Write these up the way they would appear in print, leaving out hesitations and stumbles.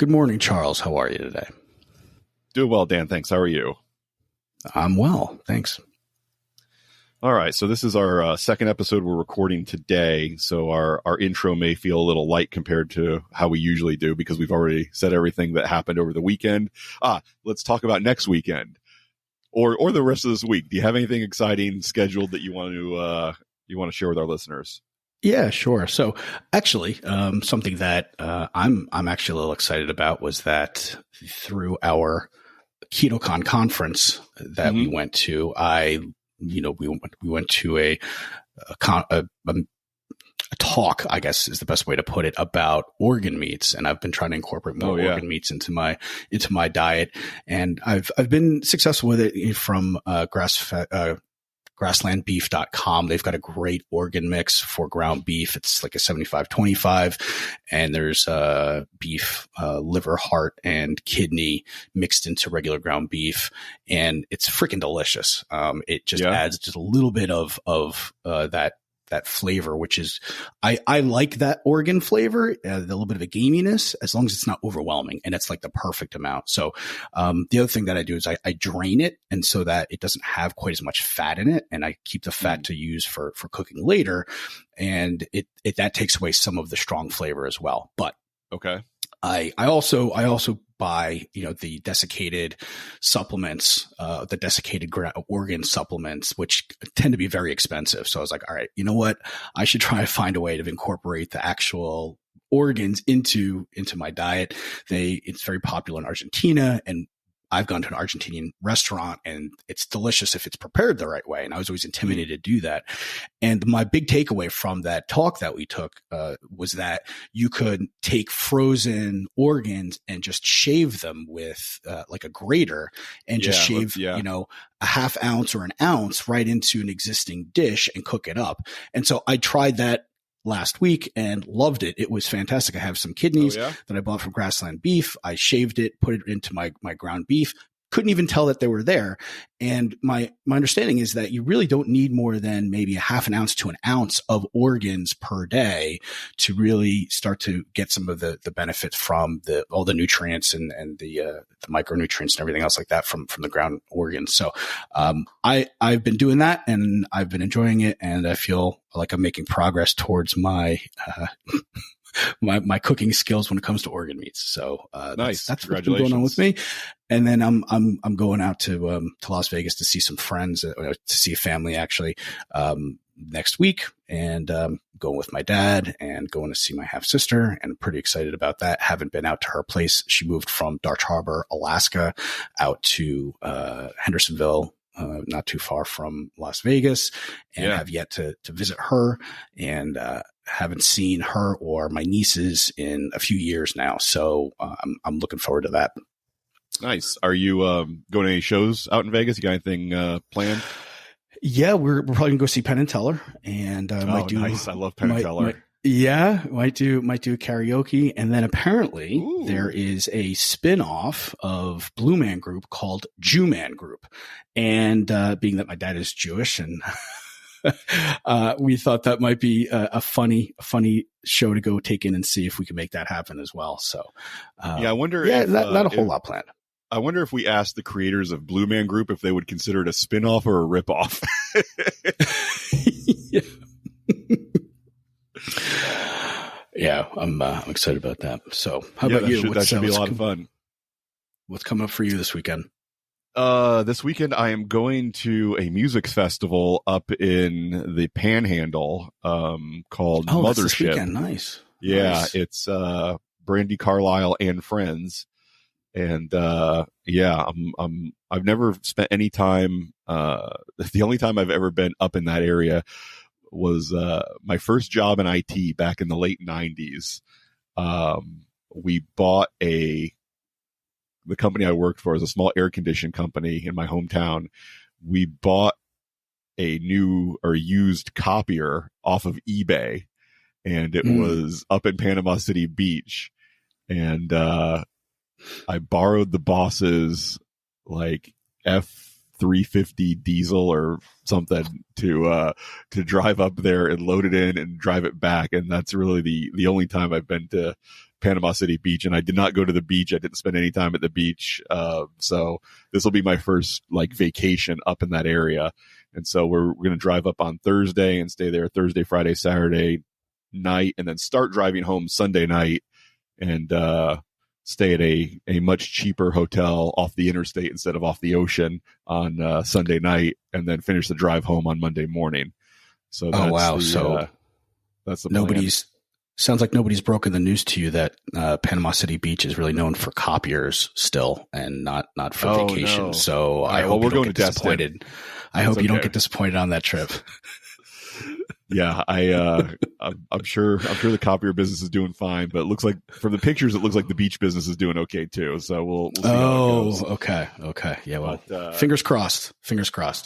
Good morning, Charles. How are you today? Doing well, Dan. Thanks. How are you? I'm well, thanks. All right. So this is our second episode we're recording today. So our intro may feel a little light compared to how we usually do because we've already said everything that happened over the weekend. Let's talk about next weekend or the rest of this week. Do you have anything exciting scheduled that you want to share with our listeners? Yeah, sure. So actually, something that I'm actually a little excited about was that through our KetoCon conference that we went to, we went to a talk, I guess is the best way to put it, about organ meats, and I've been trying to incorporate more organ meats into my diet, and I've been successful with it from grasslandbeef.com. They've got a great organ mix for ground beef. It's like a 75-25, and there's beef, liver, heart, and kidney mixed into regular ground beef, and it's freaking delicious. It just adds just a little bit of that flavor, which is, I like that organ flavor, a little bit of a gaminess, as long as it's not overwhelming, and it's like the perfect amount. So the other thing that I do is I drain it, and so that it doesn't have quite as much fat in it, and I keep the fat to use for cooking later, and it that takes away some of the strong flavor as well. But okay, I also buy, the desiccated supplements, the desiccated organ supplements, which tend to be very expensive. So I was like, all right, you know what? I should try to find a way to incorporate the actual organs into my diet. It's very popular in Argentina, and I've gone to an Argentinian restaurant, and it's delicious if it's prepared the right way. And I was always intimidated to do that. And my big takeaway from that talk that we took was that you could take frozen organs and just shave them with like a grater, and just shave, a half ounce or an ounce right into an existing dish and cook it up. And so I tried that last week and loved it. It was fantastic. I have some kidneys that I bought from Grassland Beef. I shaved it, put it into my ground beef. Couldn't even tell that they were there. And my understanding is that you really don't need more than maybe a half an ounce to an ounce of organs per day to really start to get some of the benefits from all the nutrients and the micronutrients and everything else like that from the ground organs. So I've been doing that, and I've been enjoying it, and I feel like I'm making progress towards my my cooking skills when it comes to organ meats. So nice. That's what's been going on with me. And then I'm going out to Las Vegas to see some friends, to see a family actually next week, and going with my dad and going to see my half sister, and I'm pretty excited about that. Haven't been out to her place. She moved from Dark Harbor, Alaska, out to Hendersonville, not too far from Las Vegas, and have yet to visit her, and haven't seen her or my nieces in a few years now. So I'm looking forward to that. Nice. Are you going to any shows out in Vegas? You got anything planned? Yeah, we're probably gonna go see Penn and Teller, and might do. Nice. I love Penn and Teller. Might do karaoke, and then apparently there is a spin-off of Blue Man Group called Jew Man Group, and being that my dad is Jewish, and we thought that might be a funny show to go take in and see if we can make that happen as well. So I wonder. Not a whole lot planned. I wonder if we asked the creators of Blue Man Group if they would consider it a spin-off or a rip-off. Yeah, I'm excited about that. So how about you? That should be a lot of fun. What's coming up for you this weekend? This weekend I am going to a music festival up in the Panhandle called Mothership. This weekend. Nice. Yeah, nice. It's Brandy Carlisle and friends. And I've never spent any time. The only time I've ever been up in that area was my first job in IT back in the late 90s. We bought the company I worked for is a small air conditioning company in my hometown. We bought a new or used copier off of eBay, and it was up in Panama City Beach. And I borrowed the boss's like F350 diesel or something to drive up there and load it in and drive it back. And that's really the only time I've been to Panama City Beach, and I did not go to the beach. I didn't spend any time at the beach. So this will be my first like vacation up in that area. And so we're going to drive up on Thursday and stay there Thursday, Friday, Saturday night, and then start driving home Sunday night and stay at a much cheaper hotel off the interstate instead of off the ocean on Sunday night, and then finish the drive home on Monday morning. So that's the plan. Sounds like nobody's broken the news to you that Panama City Beach is really known for copiers still, and not for vacation. No. So I hope you don't get disappointed. I hope you don't get disappointed on that trip. Yeah, I'm sure the copier business is doing fine, but it looks like from the pictures, it looks like the beach business is doing okay too. So we'll see how it goes. Okay. Yeah, well, fingers crossed.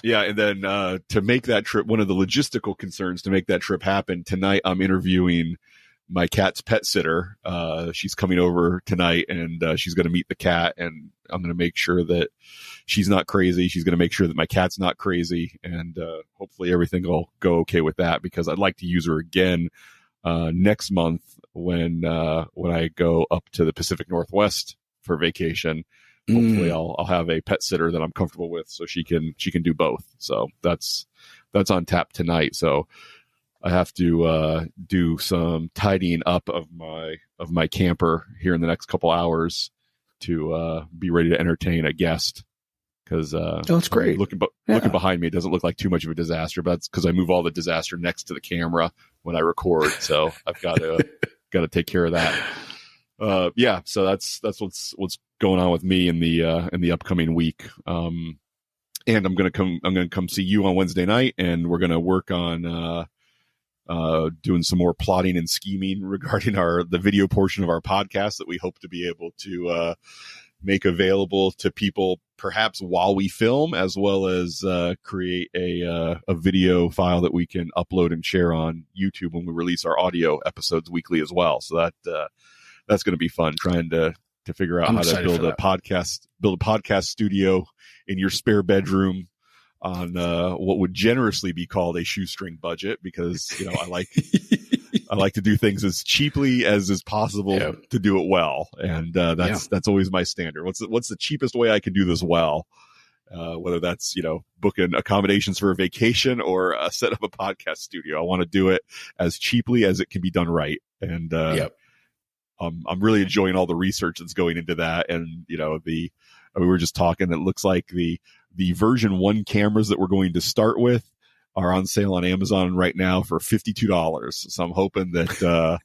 Yeah, and then to make that trip, one of the logistical concerns to make that trip happen, tonight I'm interviewing my cat's pet sitter. She's coming over tonight, and she's going to meet the cat, and I'm going to make sure that she's not crazy. She's going to make sure that my cat's not crazy, and hopefully everything will go okay with that, because I'd like to use her again next month when I go up to the Pacific Northwest for vacation. Hopefully I'll have a pet sitter that I'm comfortable with, so she can do both. So that's on tap tonight. So I have to do some tidying up of my camper here in the next couple hours to be ready to entertain a guest. Because that's great. Looking behind me, it doesn't look like too much of a disaster, but that's because I move all the disaster next to the camera when I record. So I've got to take care of that. Yeah. So that's what's going on with me in the upcoming week. And I'm gonna come see you on Wednesday night, and we're gonna work on doing some more plotting and scheming regarding the video portion of our podcast that we hope to be able to make available to people perhaps while we film, as well as create a video file that we can upload and share on YouTube when we release our audio episodes weekly as well. So that's going to be fun, trying to figure out how to build a podcast studio in your spare bedroom on what would generously be called a shoestring budget, because I like to do things as cheaply as is possible to do it well, and that's always my standard. What's the cheapest way I can do this well? Whether that's booking accommodations for a vacation or set up a podcast studio, I want to do it as cheaply as it can be done right. And I'm really enjoying all the research that's going into that. And we were just talking. It looks like the version 1 cameras that we're going to start with are on sale on Amazon right now for $52. So I'm hoping that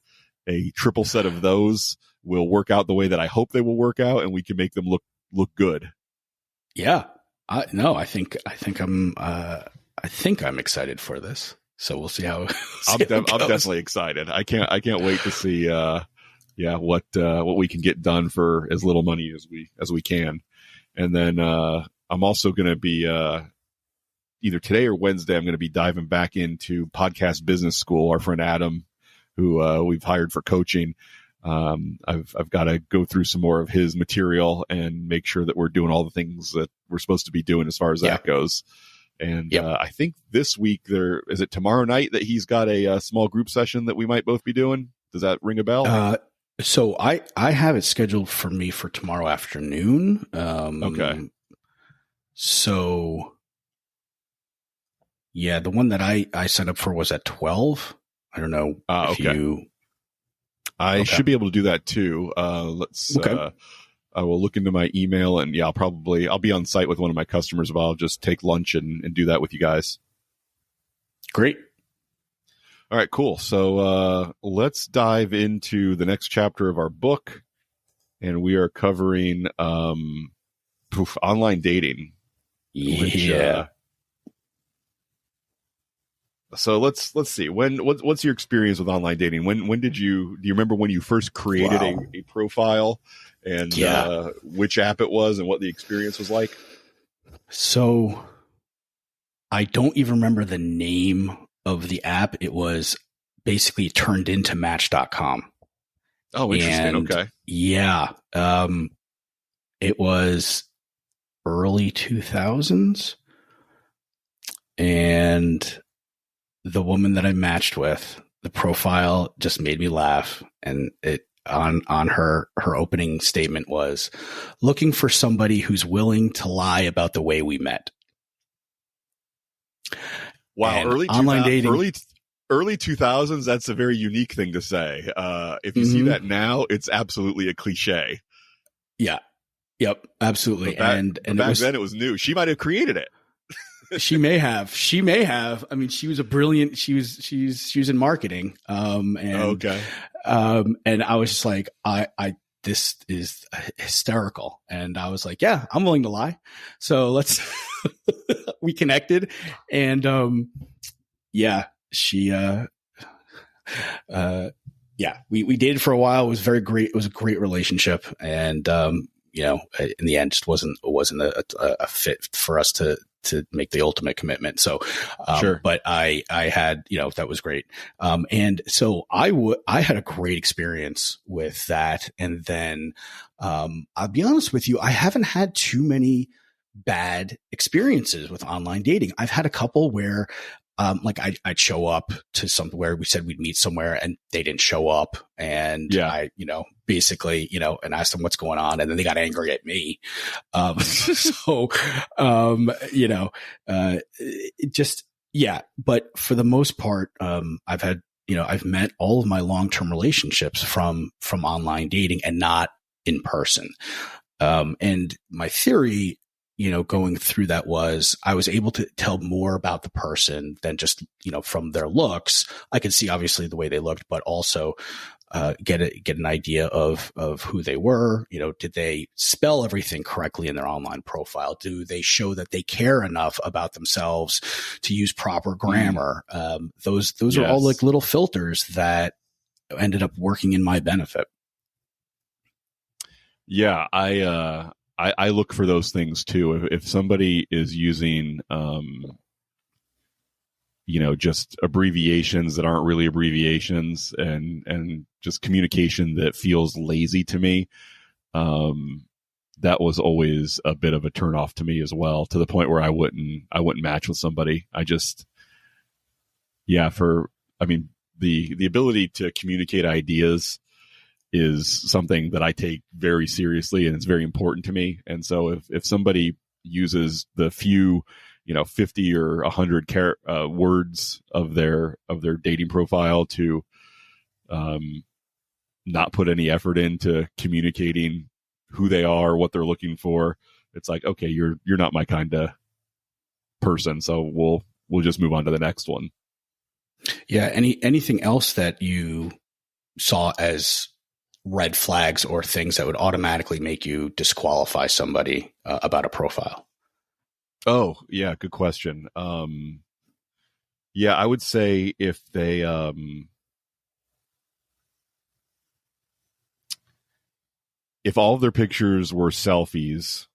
a triple set of those will work out the way that I hope they will work out, and we can make them look good. Yeah. I think I'm excited for this. So we'll see how. I'm definitely excited. I can't wait to see what we can get done for as little money as we can. And then I'm also going to be either today or Wednesday, I'm going to be diving back into Podcast Business School. Our friend Adam, who we've hired for coaching, I've got to go through some more of his material and make sure that we're doing all the things that we're supposed to be doing as far as that goes. And I think this week is it tomorrow night that he's got a small group session that we might both be doing. Does that ring a bell? So I have it scheduled for me for tomorrow afternoon. Okay. So yeah, the one that I signed up for was at 12. I don't know if you. I should be able to do that too. I will look into my email, and I'll be on site with one of my customers, but I'll just take lunch and do that with you guys. Great. All right, cool. So let's dive into the next chapter of our book, and we are covering online dating. Yeah. So let's see. What's your experience with online dating? When do you remember when you first created a profile, and which app it was and what the experience was like? So I don't even remember the name of the app. It was basically turned into Match.com. Oh, interesting. Okay. Yeah. It was early 2000s, and the woman that I matched with, the profile just made me laugh, and on her opening statement was looking for somebody who's willing to lie about the way we met. Wow, And online dating, early 2000s. That's a very unique thing to say. If you see that now, it's absolutely a cliche. Yeah. Yep. Absolutely. And back then it was new. She might have created it. She may have. I mean, she was a brilliant. She was in marketing. And I was just like, this is hysterical. And I was like, yeah, I'm willing to lie. So let's. We connected, and we dated for a while. It was very great. It was a great relationship, and in the end, just wasn't a fit for us to make the ultimate commitment. So, sure. But I had, that was great. And so I had a great experience with that. And then, I'll be honest with you, I haven't had too many bad experiences with online dating. I've had a couple where, I'd show up to somewhere, we said we'd meet somewhere and they didn't show up. And I, basically, and asked them what's going on. And then they got angry at me. But for the most part, I've met all of my long-term relationships from online dating and not in person. And my theory, going through that was I was able to tell more about the person than just, from their looks. I could see obviously the way they looked, but also get an idea of who they were. Did they spell everything correctly in their online profile? Do they show that they care enough about themselves to use proper grammar? Those are all like little filters that ended up working in my benefit. Yeah, I look for those things too. If somebody is using, just abbreviations that aren't really abbreviations and just communication that feels lazy to me, that was always a bit of a turnoff to me as well, to the point where I wouldn't match with somebody. The ability to communicate ideas is something that I take very seriously, and it's very important to me. And so if somebody uses the few, 50 or 100 words of their dating profile to not put any effort into communicating who they are, what they're looking for, it's like, okay, you're not my kind of person. So we'll just move on to the next one. Yeah. Anything else that you saw as red flags or things that would automatically make you disqualify somebody about a profile? Oh, yeah. Good question. I would say if they, if all of their pictures were selfies,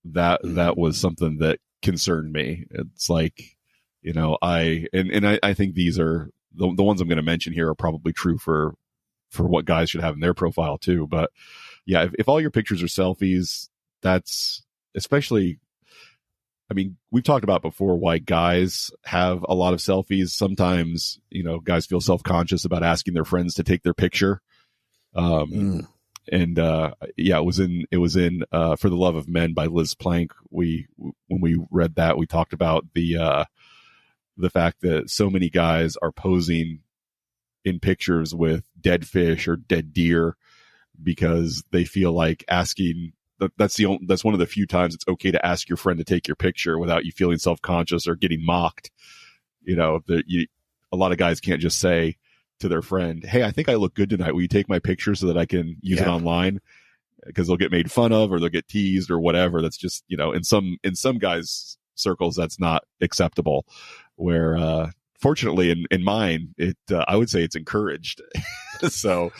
that was something that concerned me. It's like, I think these are the ones I'm going to mention here are probably true for what guys should have in their profile too. But yeah, if all your pictures are selfies, that's especially, we've talked about before why guys have a lot of selfies. Sometimes, guys feel self-conscious about asking their friends to take their picture. It was in For the Love of Men by Liz Plank. When we read that, we talked about the fact that so many guys are posing in pictures with dead fish or dead deer because they feel like asking. That's one of the few times it's okay to ask your friend to take your picture without you feeling self-conscious or getting mocked. A lot of guys can't just say to their friend, "Hey, I think I look good tonight. Will you take my picture so that I can use it online?" Because they'll get made fun of or they'll get teased or whatever. That's just, in some guys' circles, that's not acceptable. Where, fortunately in mine, I would say it's encouraged. So,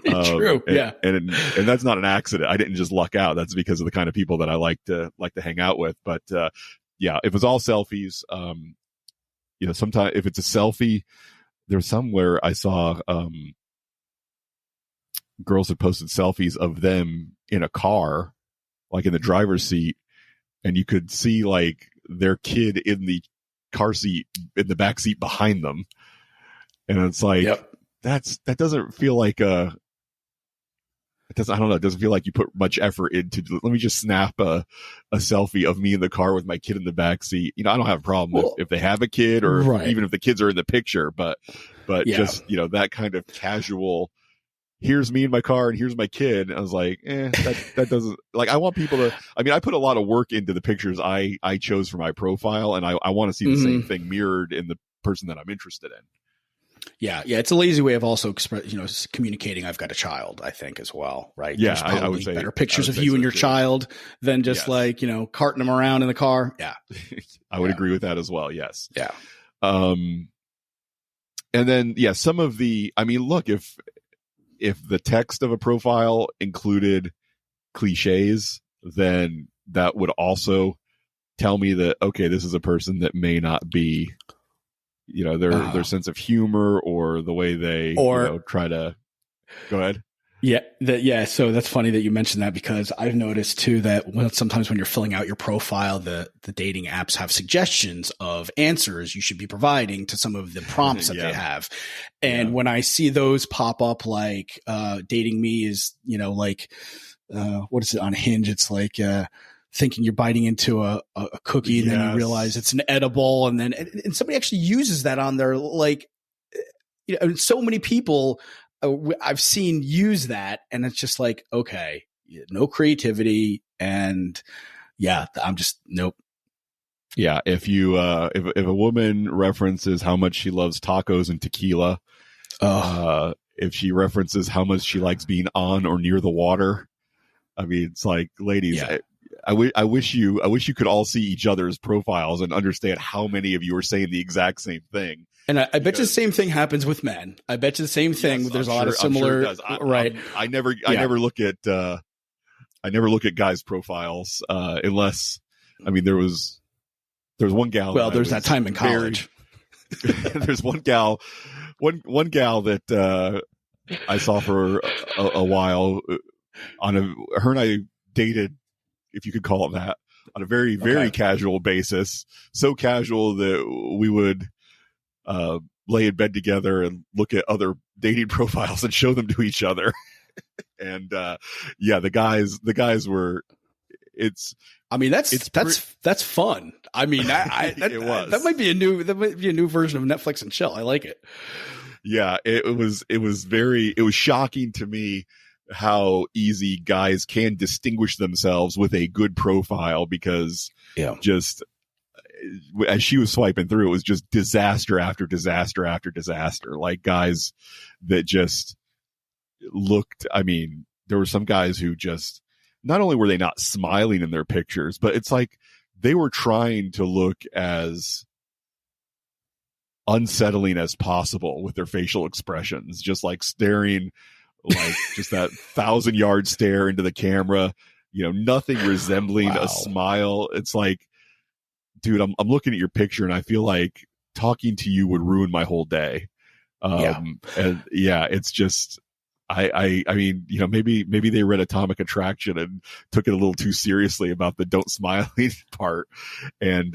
true. And that's not an accident. I didn't just luck out. That's because of the kind of people that I like to hang out with. But, if it's all selfies, sometimes if it's a selfie, there's somewhere I saw, girls had posted selfies of them in a car, like in the driver's seat, and you could see like their kid in the car seat in the back seat behind them. And it's like, that doesn't feel like a I don't know. It doesn't feel like you put much effort into, let me just snap a selfie of me in the car with my kid in the back seat. You know, I don't have a problem if they have a kid or Right. even if the kids are in the picture, but Yeah. just, you know, that kind of casual, here's me in my car and here's my kid. I was like, that doesn't, like, I want people to, I mean, I put a lot of work into the pictures I chose for my profile, and I want to see the same thing mirrored in the person that I'm interested in. Yeah. It's a lazy way of also communicating I've got a child, I think, as well, right? Yeah, There's I would say better pictures of say you so and your too. child than just carting them around in the car. Yeah. I would agree with that as well. Yes. Yeah. And then, some of the, I mean, look, if the text of a profile included cliches, then that would also tell me that, okay, this is a person that may not be, you know, their sense of humor or the way they try to go ahead. Yeah. So that's funny that you mentioned that, because I've noticed too that sometimes when you're filling out your profile, the dating apps have suggestions of answers you should be providing to some of the prompts that they have. And when I see those pop up, like, dating me is, what is it on Hinge? It's like, thinking you're biting into a cookie and then you realize it's an edible. And then, and somebody actually uses that on their, like, so many people I've seen use that, and it's just like, okay, no creativity. And I'm just, nope. Yeah. If you, if a woman references how much she loves tacos and tequila, if she references how much she likes being on or near the water, I mean, it's like, ladies, I wish you could all see each other's profiles and understand how many of you are saying the exact same thing. And I bet you the same thing happens with men. I bet you the same thing. There's a lot of similar, right? I never look at guys' profiles unless, I mean, there was one gal. Well, there's that time in college. There's one gal that I saw for a while her and I dated, if you could call it that, on a very, very casual basis. So casual that we would lay in bed together and look at other dating profiles and show them to each other. And the guys were, I mean, that's fun. I mean, it was. That might be a new version of Netflix and chill. I like it. Yeah, it was shocking to me how easy guys can distinguish themselves with a good profile, because just as she was swiping through, it was just disaster after disaster after disaster. Like, guys that just looked, I mean, there were some guys who just, not only were they not smiling in their pictures, but it's like they were trying to look as unsettling as possible with their facial expressions, just like staring, like just that 1,000-yard stare into the camera, nothing resembling a smile. It's like, dude, I'm looking at your picture and I feel like talking to you would ruin my whole day. And it's just, I mean, maybe they read Atomic Attraction and took it a little too seriously about the don't smiling part. And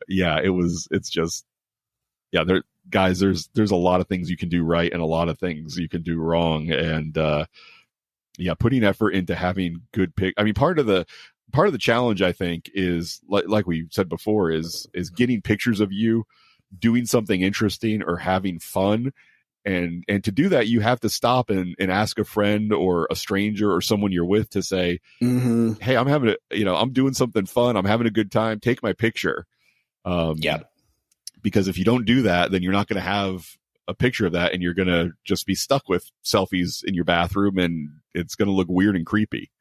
it's just, guys, there's a lot of things you can do right and a lot of things you can do wrong. And putting effort into having good I mean, part of the challenge, I think, is like we said before, is getting pictures of you doing something interesting or having fun. And to do that, you have to stop and ask a friend or a stranger or someone you're with to say, hey, I'm doing something fun. I'm having a good time. Take my picture. Because if you don't do that, then you're not going to have a picture of that, and you're going to just be stuck with selfies in your bathroom, and it's going to look weird and creepy.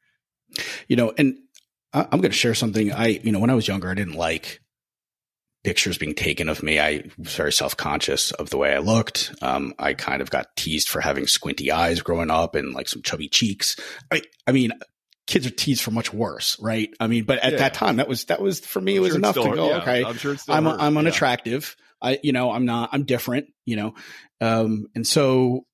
And I'm going to share something. When I was younger, I didn't like pictures being taken of me. I was very self-conscious of the way I looked. I kind of got teased for having squinty eyes growing up and like some chubby cheeks. I mean, kids are teased for much worse, right? I mean, but at that time, that was for me. It was enough to go, okay, I'm sure I'm unattractive. I'm different, and so,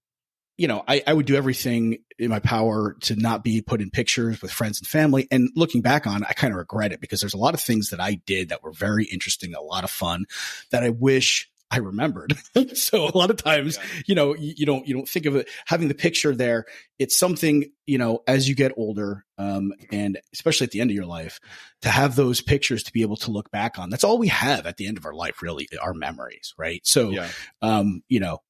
I would do everything in my power to not be put in pictures with friends and family. And looking back on, I kind of regret it, because there's a lot of things that I did that were very interesting, a lot of fun, that I wish I remembered. So a lot of times, you know, you don't think of it having the picture there. It's something, you know, as you get older, and especially at the end of your life, to have those pictures to be able to look back on. That's all we have at the end of our life, really, our memories, right? So, you know,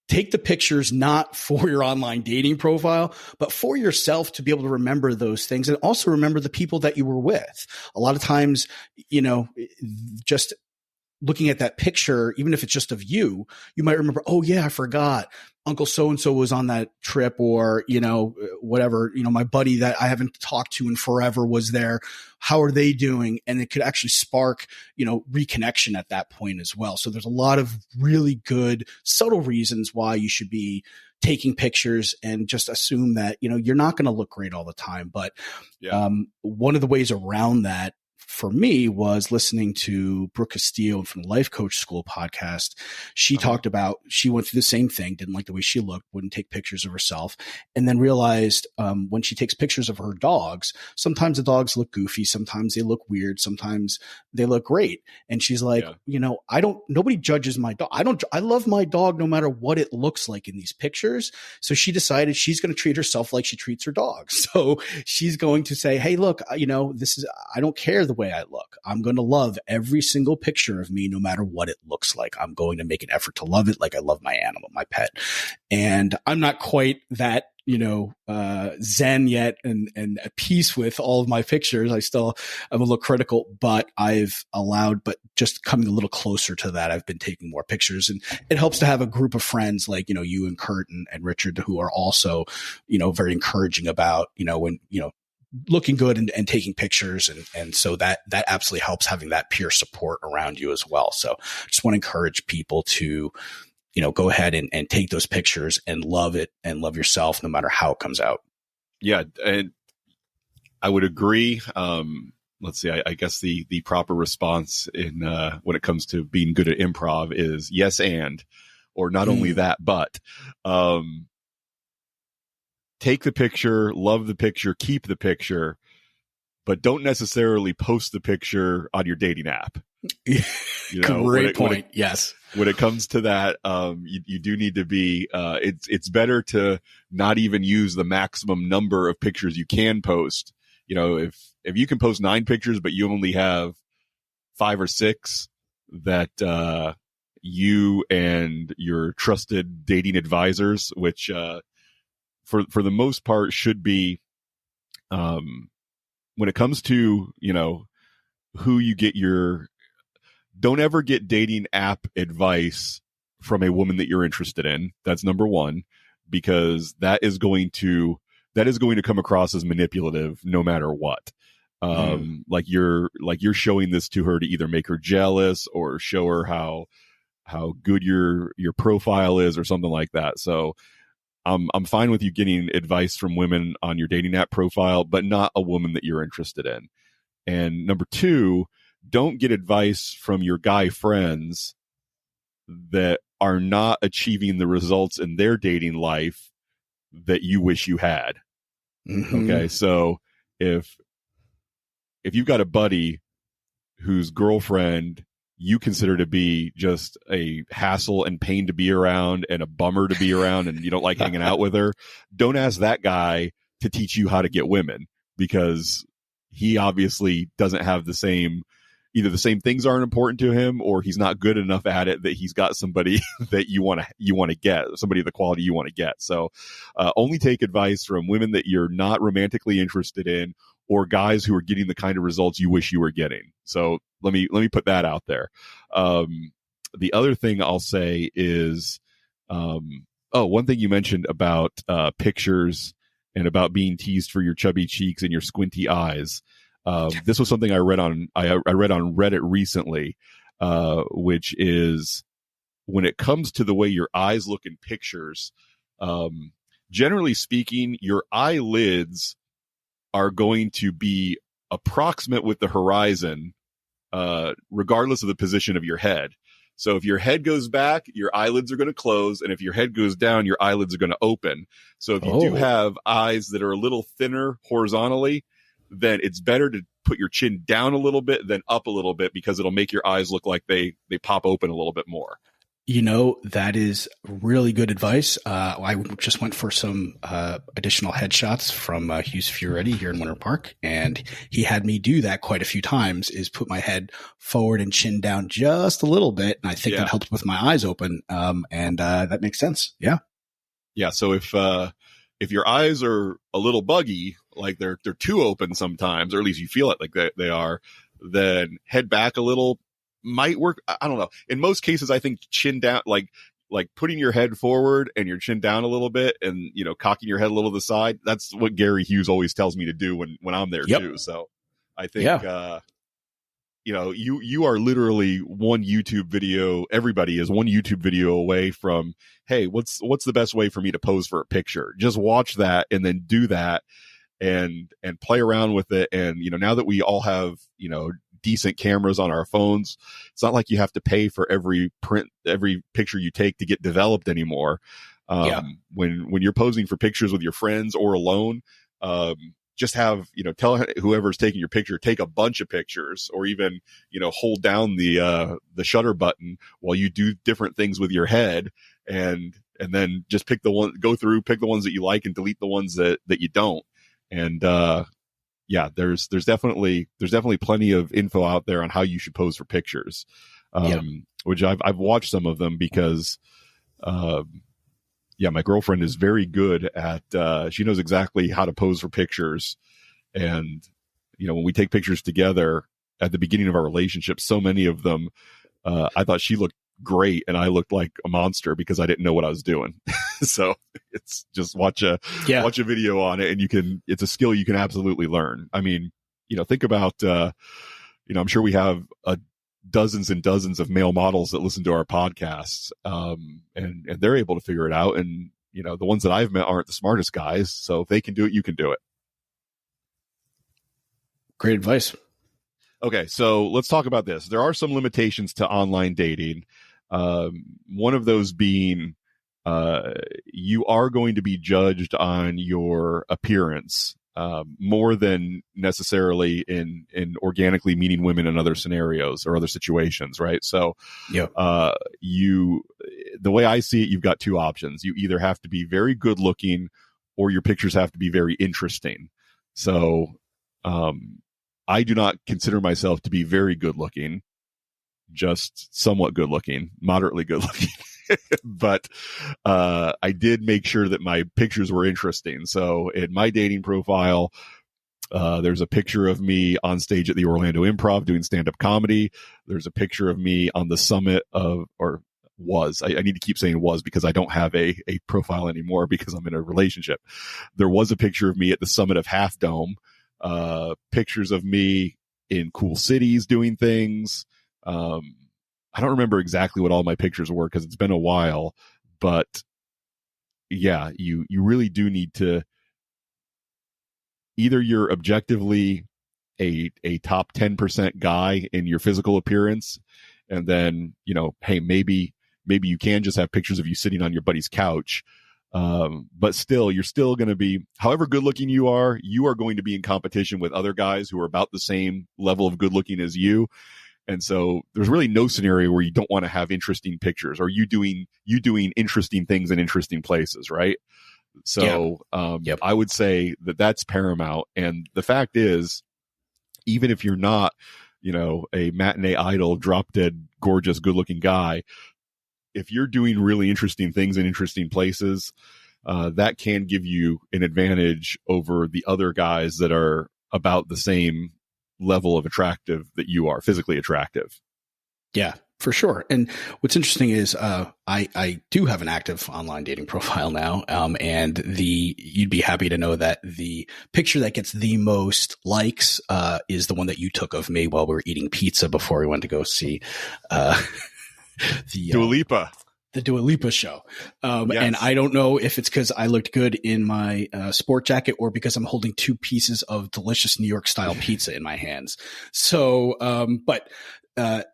take the pictures not for your online dating profile, but for yourself to be able to remember those things, and also remember the people that you were with. A lot of times, you know, just looking at that picture, even if it's just of you, you might remember, oh yeah, I forgot Uncle so-and-so was on that trip, or, you know, whatever, you know, my buddy that I haven't talked to in forever was there. How are they doing? And it could actually spark, you know, reconnection at that point as well. So there's a lot of really good subtle reasons why you should be taking pictures, and just assume that, you know, you're not going to look great all the time. But one of the ways around that for me was listening to Brooke Castillo from the Life Coach School podcast. She talked about, she went through the same thing, didn't like the way she looked, wouldn't take pictures of herself, and then realized when she takes pictures of her dogs, sometimes the dogs look goofy, sometimes they look weird, sometimes they look great. And she's like, you know, nobody judges my dog. I love my dog no matter what it looks like in these pictures. So she decided she's going to treat herself like she treats her dog. So she's going to say, hey, look, you know, I don't care the way I look. I'm going to love every single picture of me, no matter what it looks like. I'm going to make an effort to love it like I love my animal, my pet. And I'm not quite that, you know, zen yet and at peace with all of my pictures. I still am a little critical, but but just coming a little closer to that, I've been taking more pictures, and it helps to have a group of friends like, you know, you and Kurt and Richard, who are also, you know, very encouraging about, you know, when, you know, looking good and taking pictures. And so that absolutely helps, having that peer support around you as well. So I just want to encourage people to, you know, go ahead and take those pictures and love it and love yourself no matter how it comes out. Yeah. And I would agree. Let's see, I guess the proper response in, when it comes to being good at improv is yes. Or not only that, but, take the picture, love the picture, keep the picture, but don't necessarily post the picture on your dating app. You know, Great point. Yes. When it comes to that, you do need to be, it's better to not even use the maximum number of pictures you can post. You know, if you can post 9 pictures, but you only have 5 or 6 that, you and your trusted dating advisors, which, for the most part should be, when it comes to, you know, who you get don't ever get dating app advice from a woman that you're interested in. That's number one, because that is going to come across as manipulative no matter what. Like you're showing this to her to either make her jealous or show her how good your profile is or something like that. So, I'm fine with you getting advice from women on your dating app profile, but not a woman that you're interested in. And number 2, don't get advice from your guy friends that are not achieving the results in their dating life that you wish you had. Okay. So if you've got a buddy whose girlfriend you consider to be just a hassle and pain to be around and a bummer to be around, and you don't like hanging out with her, don't ask that guy to teach you how to get women, because he obviously doesn't have either the same things aren't important to him, or he's not good enough at it that he's got somebody that you want to get, somebody of the quality you want to get. So only take advice from women that you're not romantically interested in, or guys who are getting the kind of results you wish you were getting. So let me put that out there. The other thing I'll say is, one thing you mentioned about pictures and about being teased for your chubby cheeks and your squinty eyes. This was something I read on Reddit recently, which is, when it comes to the way your eyes look in pictures, generally speaking, your eyelids are going to be approximate with the horizon, regardless of the position of your head. So if your head goes back, your eyelids are going to close. And if your head goes down, your eyelids are going to open. So if you do have eyes that are a little thinner horizontally, then it's better to put your chin down a little bit than up a little bit, because it'll make your eyes look like they pop open a little bit more. That is really good advice. I just went for some additional headshots from Hughes Fioretti here in Winter Park, and he had me do that quite a few times, is put my head forward and chin down just a little bit, and I think that helps with my eyes open, and that makes sense. Yeah. Yeah, so if your eyes are a little buggy, like they're too open sometimes, or at least you feel it like they are, then head back a little might work. I don't know. In most cases, I think chin down, like putting your head forward and your chin down a little bit, and cocking your head a little to the side. That's what Gary Hughes always tells me to do when I'm there too. So I think you are literally one YouTube video. Everybody is one YouTube video away from, hey, what's the best way for me to pose for a picture? Just watch that and then do that and play around with it. And now that we all have decent cameras on our phones, it's not like you have to pay for every picture you take to get developed anymore. When you're posing for pictures with your friends or alone, just have, tell whoever's taking your picture, take a bunch of pictures, or even, hold down the shutter button while you do different things with your head, and then just pick the ones that you like and delete the ones that you don't. And, there's definitely plenty of info out there on how you should pose for pictures. Which I've watched some of them because, my girlfriend is very good at, she knows exactly how to pose for pictures. And, when we take pictures together at the beginning of our relationship, so many of them, I thought she looked great and I looked like a monster because I didn't know what I was doing. So it's just watch a video on it, and it's a skill you can absolutely learn. I mean, think about, I'm sure we have dozens and dozens of male models that listen to our podcasts, and they're able to figure it out. And, the ones that I've met aren't the smartest guys. So if they can do it, you can do it. Great advice. Okay, so let's talk about this. There are some limitations to online dating. One of those being, you are going to be judged on your appearance, more than necessarily in organically meeting women in other scenarios or other situations, right? So, the way I see it, you've got two options. You either have to be very good looking, or your pictures have to be very interesting. So, I do not consider myself to be very good looking, just somewhat good looking, moderately good looking. But I did make sure that my pictures were interesting. So in my dating profile, there's a picture of me on stage at the Orlando Improv doing stand-up comedy. There's a picture of me on the summit of, or was, I need to keep saying was because I don't have a profile anymore because I'm in a relationship. There was a picture of me at the summit of Half Dome. Pictures of me in cool cities doing things. I don't remember exactly what all my pictures were because it's been a while, but yeah, you really do need to, either you're objectively a top 10% guy in your physical appearance, and then, hey, maybe you can just have pictures of you sitting on your buddy's couch. But still, you're still going to be, however good looking you are going to be in competition with other guys who are about the same level of good looking as you. And so there's really no scenario where you don't want to have interesting pictures, or you doing interesting things in interesting places. Right. So, I would say that that's paramount. And the fact is, even if you're not, a matinee idol, drop dead, gorgeous, good looking guy, if you're doing really interesting things in interesting places, that can give you an advantage over the other guys that are about the same level of attractive that you are, physically attractive. Yeah, for sure. And what's interesting is I do have an active online dating profile now, and you'd be happy to know that the picture that gets the most likes is the one that you took of me while we were eating pizza before we went to go see the Dua Lipa. The Dua Lipa show. Yes. And I don't know if it's because I looked good in my sport jacket or because I'm holding two pieces of delicious New York style pizza in my hands. So, but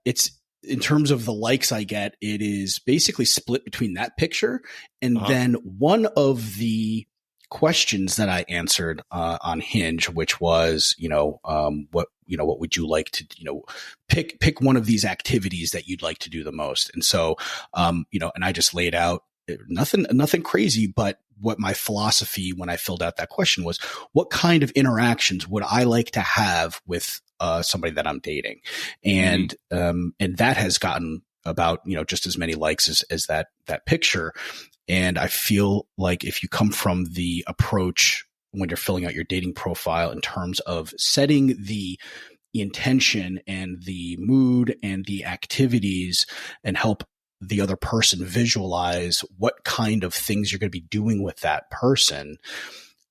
it's, in terms of the likes I get, it is basically split between that picture and then one of the questions that I answered on Hinge, which was, what would you like to, pick one of these activities that you'd like to do the most. And so, and I just laid out nothing crazy, but what my philosophy when I filled out that question was, what kind of interactions would I like to have with somebody that I'm dating? And that has gotten about, just as many likes as that picture. And I feel like if you come from the approach when you're filling out your dating profile in terms of setting the intention and the mood and the activities and help the other person visualize what kind of things you're going to be doing with that person,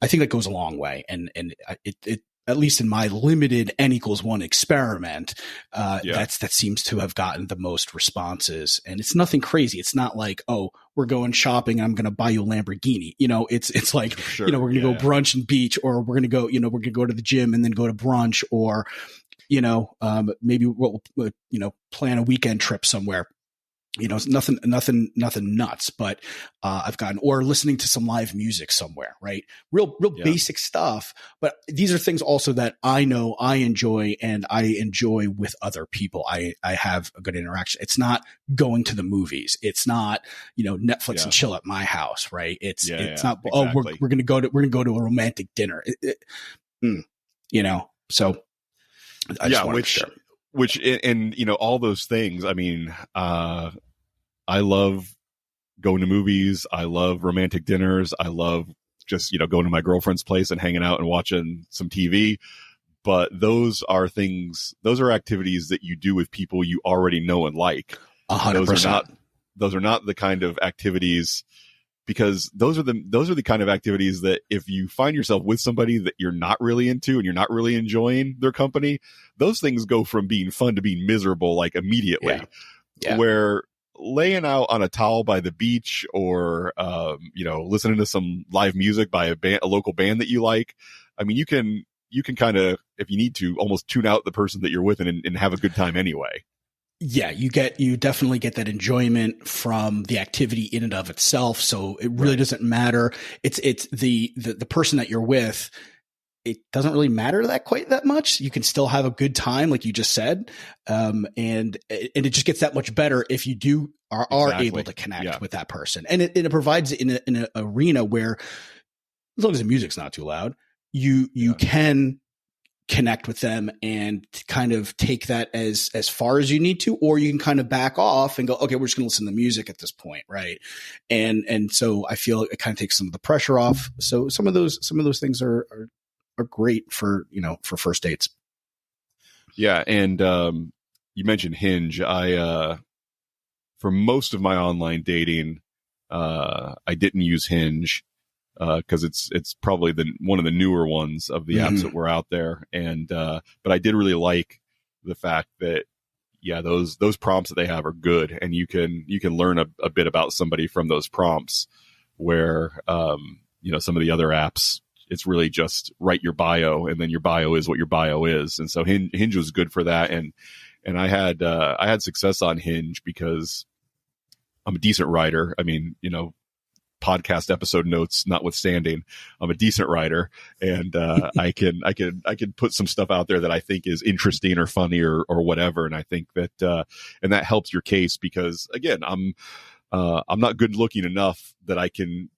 I think that goes a long way. And it at least in my limited N=1 experiment, that seems to have gotten the most responses. And it's nothing crazy. It's not like, oh, we're going shopping and I'm going to buy you a Lamborghini. It's like, sure. We're going to go brunch and beach, or we're going to go, we're going to go to the gym and then go to brunch, or, maybe we'll, plan a weekend trip somewhere. Nothing nuts, but I've gotten, or listening to some live music somewhere, right? Real basic stuff. But these are things also that I know I enjoy, and I enjoy with other people. I have a good interaction. It's not going to the movies. It's not, Netflix and chill at my house, right? It's not, exactly. Oh, we're going to go to a romantic dinner. So I just wanted to share. Which, and all those things, I mean, I love going to movies. I love romantic dinners. I love just, going to my girlfriend's place and hanging out and watching some TV. But those are activities that you do with people you already know and like. 100%. Those are not the kind of activities, because those are the kind of activities that if you find yourself with somebody that you're not really into and you're not really enjoying their company, those things go from being fun to being miserable, like immediately. Yeah. Where laying out on a towel by the beach, or listening to some live music by a local band that you like, I mean, you can kind of, if you need to, almost tune out the person that you're with and have a good time anyway. Yeah, you definitely get that enjoyment from the activity in and of itself. So it really doesn't matter. It's the person that you're with. It doesn't really matter quite that much. You can still have a good time, like you just said. And it just gets that much better if you are able to connect with that person. And it provides in an arena where, as long as the music's not too loud, you can connect with them and kind of take that as far as you need to, or you can kind of back off and go, okay, we're just going to listen to music at this point. Right. And so I feel it kind of takes some of the pressure off. So some of those things are great for first dates. Yeah. And, you mentioned Hinge. For most of my online dating, I didn't use Hinge. Cause it's probably one of the newer ones of the apps that were out there. And, but I did really like the fact that, those prompts that they have are good, and you can learn a bit about somebody from those prompts, where, some of the other apps, it's really just write your bio, and then your bio is what your bio is. And so Hinge was good for that. And I had success on Hinge because I'm a decent writer. I mean, podcast episode notes notwithstanding, I'm a decent writer, and I can put some stuff out there that I think is interesting or funny or whatever. And I think that and that helps your case, because again, I'm not good looking enough that I can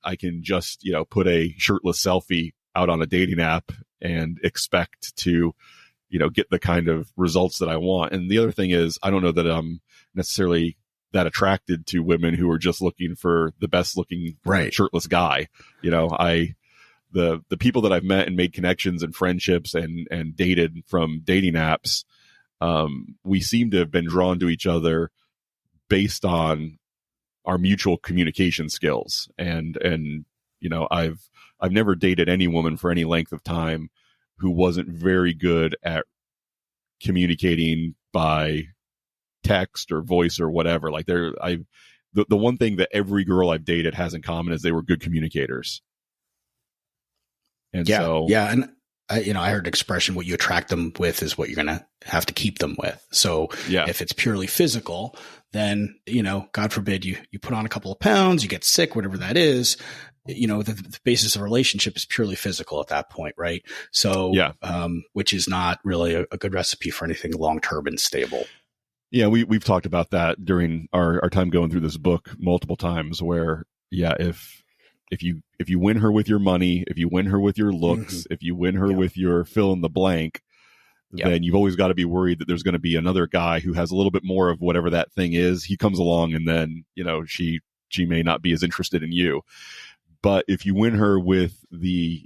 just put a shirtless selfie out on a dating app and expect to get the kind of results that I want. And the other thing is, I don't know that I'm necessarily that attracted to women who are just looking for the best looking shirtless guy. The people that I've met and made connections and friendships and dated from dating apps, we seem to have been drawn to each other based on our mutual communication skills. And I've never dated any woman for any length of time who wasn't very good at communicating by text or voice or whatever. Like the one thing that every girl I've dated has in common is they were good communicators. And and I heard an expression, what you attract them with is what you're going to have to keep them with. So if it's purely physical, then, God forbid you put on a couple of pounds, you get sick, whatever that is, the basis of a relationship is purely physical at that point. Right. So, which is not really a good recipe for anything long-term and stable. Yeah. We've talked about that during our time going through this book multiple times where, if you win her with your money, if you win her with your looks, if you win her with your fill in the blank, then you've always got to be worried that there's going to be another guy who has a little bit more of whatever that thing is. He comes along and then, she may not be as interested in you. But if you win her with the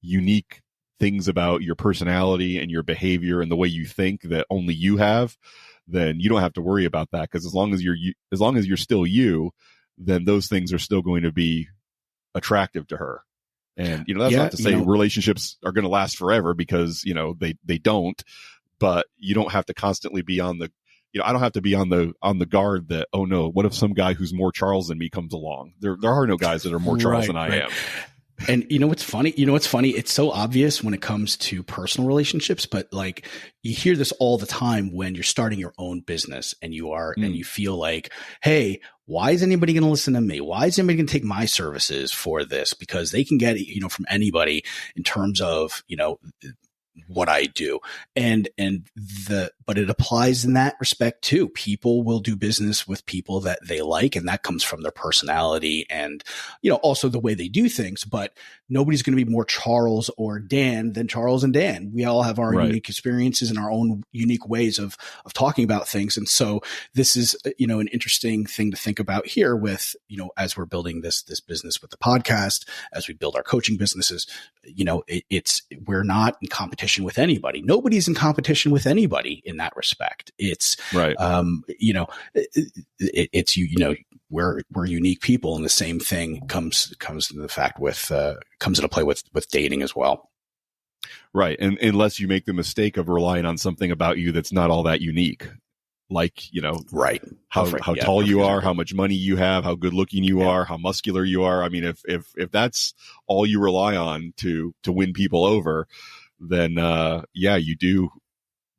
unique things about your personality and your behavior and the way you think that only you have, then you don't have to worry about that. Because as long as you're still you, then those things are still going to be attractive to her. And, that's not to say relationships are going to last forever, because, they don't, but you don't have to constantly be on the, I don't have to be on the guard that, oh no, what if some guy who's more Charles than me comes along? There are no guys that are more Charles than I am. And what's funny? It's so obvious when it comes to personal relationships, but like you hear this all the time when you're starting your own business and and you feel like, hey, why is anybody going to listen to me? Why is anybody going to take my services for this? Because they can get, from anybody in terms of, what I do. But it applies in that respect too. People will do business with people that they like, and that comes from their personality and, also the way they do things. But nobody's going to be more Charles or Dan than Charles and Dan. We all have our unique experiences and our own unique ways of talking about things. And so this is, an interesting thing to think about here with, as we're building this business with the podcast, as we build our coaching businesses, we're not in competition with anybody. Nobody's in competition with anybody in that respect. It's right. We're unique people, and the same thing comes into the fact comes into play with dating as well. Right. And unless you make the mistake of relying on something about you that's not all that unique. Like, right. How tall you are, how much money you have, how good looking you are, how muscular you are. I mean, if that's all you rely on to win people over, then, you do,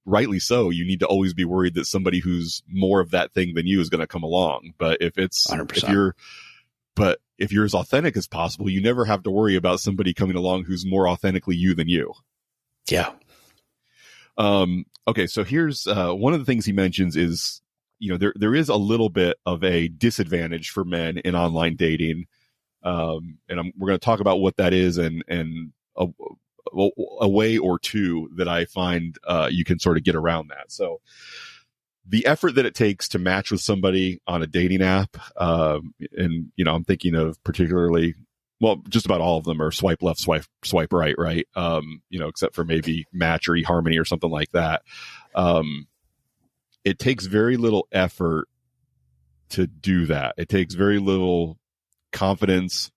rightly so. You need to always be worried that somebody who's more of that thing than you is going to come along. But if it's, 100%. If you're as authentic as possible, you never have to worry about somebody coming along who's more authentically you than you. Yeah. Okay. So here's, one of the things he mentions is, there is a little bit of a disadvantage for men in online dating. We're going to talk about what that is and a way or two that I find, you can sort of get around that. So the effort that it takes to match with somebody on a dating app, and, I'm thinking of particularly, well, just about all of them are swipe left, swipe right, right? Except for maybe Match or eHarmony or something like that. It takes very little effort to do that. It takes very little confidence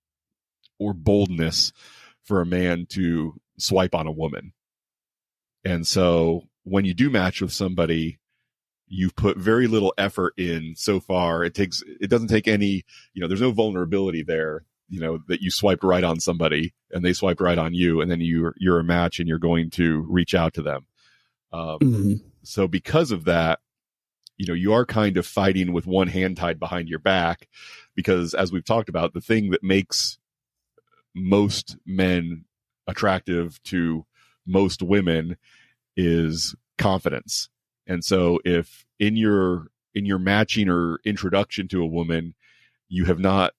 or boldness for a man to swipe on a woman. And so when you do match with somebody, you've put very little effort in so far. It doesn't take any, there's no vulnerability there, that you swiped right on somebody and they swiped right on you, and then you're a match and you're going to reach out to them. So because of that, you are kind of fighting with one hand tied behind your back, because as we've talked about, the thing that makes most men attractive to most women is confidence. And so if in your matching or introduction to a woman, you have not,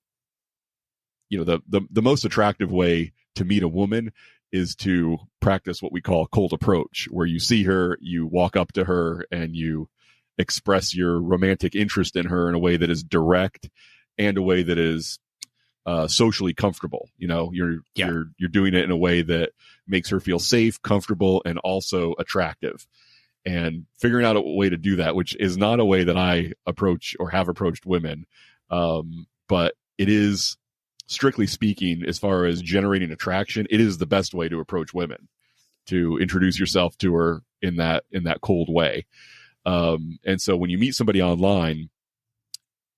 the most attractive way to meet a woman is to practice what we call cold approach, where you see her, you walk up to her and you express your romantic interest in her in a way that is direct and a way that is socially comfortable. You're doing it in a way that makes her feel safe, comfortable, and also attractive. And figuring out a way to do that, which is not a way that I approach or have approached women, but it is, strictly speaking, as far as generating attraction, it is the best way to approach women, to introduce yourself to her in that cold way. And so when you meet somebody online,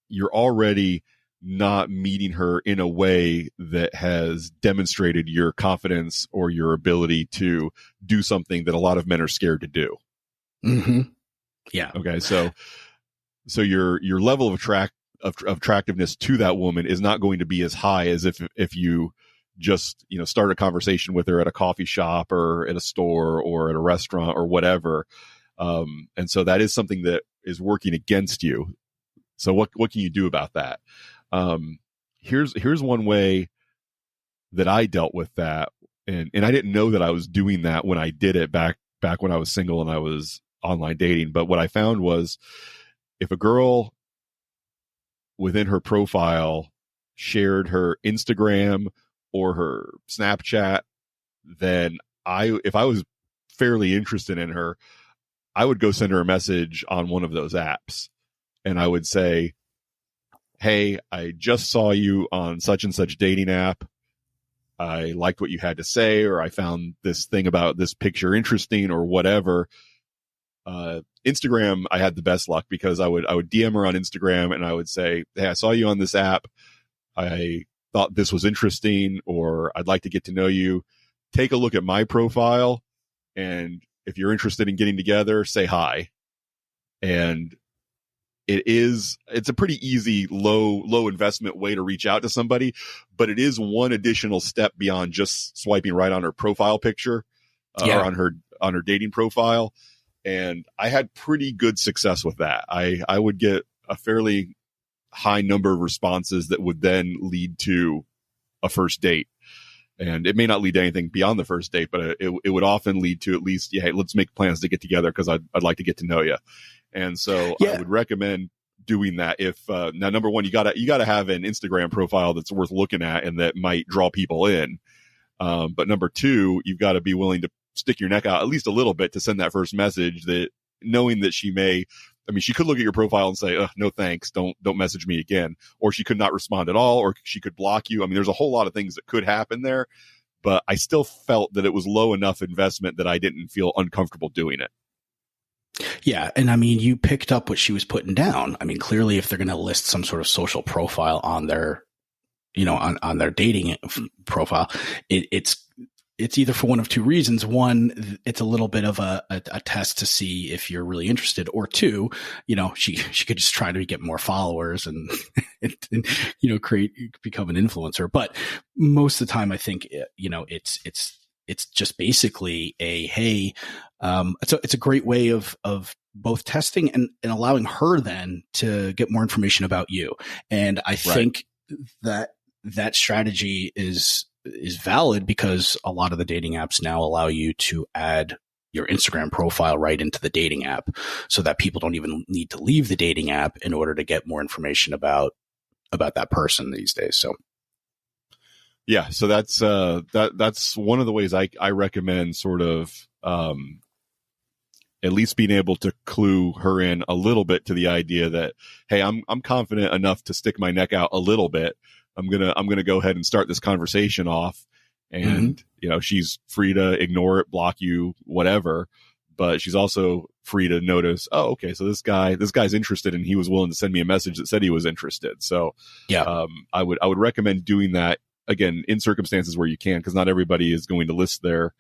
you're already not meeting her in a way that has demonstrated your confidence or your ability to do something that a lot of men are scared to do. Mm-hmm. Yeah. Okay. So your level of attractiveness to that woman is not going to be as high as if you just, start a conversation with her at a coffee shop or at a store or at a restaurant or whatever. And so that is something that is working against you. So what can you do about that? Here's one way that I dealt with that. And I didn't know that I was doing that when I did it back when I was single and I was online dating. But what I found was, if a girl within her profile shared her Instagram or her Snapchat, then if I was fairly interested in her, I would go send her a message on one of those apps. And I would say, hey, I just saw you on such and such dating app. I liked what you had to say, or I found this thing about this picture interesting, or whatever. Instagram, I had the best luck because I would DM her on Instagram and I would say, hey, I saw you on this app. I thought this was interesting, or I'd like to get to know you. Take a look at my profile, and if you're interested in getting together, say hi. And it's a pretty easy, low investment way to reach out to somebody, but it is one additional step beyond just swiping right on her profile picture or on her dating profile. And I had pretty good success with that. I would get a fairly high number of responses that would then lead to a first date. And it may not lead to anything beyond the first date, but it would often lead to at least, hey, let's make plans to get together because I'd like to get to know you. And so I would recommend doing that. If now, number one, you gotta have an Instagram profile that's worth looking at and that might draw people in. But number two, you've got to be willing to stick your neck out at least a little bit to send that first message, that knowing that she could look at your profile and say, no, thanks. Don't message me again. Or she could not respond at all, or she could block you. I mean, there's a whole lot of things that could happen there, but I still felt that it was low enough investment that I didn't feel uncomfortable doing it. Yeah. And I mean, you picked up what she was putting down. I mean, clearly if they're going to list some sort of social profile on their, on their dating profile, it's either for one of two reasons. One, it's a little bit of a test to see if you're really interested, or two, she could just try to get more followers and become an influencer. But most of the time, I think, it's just basically hey, it's a great way of both testing and allowing her then to get more information about you. And I think that strategy is valid because a lot of the dating apps now allow you to add your Instagram profile right into the dating app, so that people don't even need to leave the dating app in order to get more information about that person these days. So yeah, so that's one of the ways I recommend sort of at least being able to clue her in a little bit to the idea that, hey, I'm confident enough to stick my neck out a little bit. I'm gonna go ahead and start this conversation off, and she's free to ignore it, block you, whatever. But she's also free to notice, oh, okay, so this guy's interested, and he was willing to send me a message that said he was interested. So I would recommend doing that, again, in circumstances where you can, because not everybody is going to list their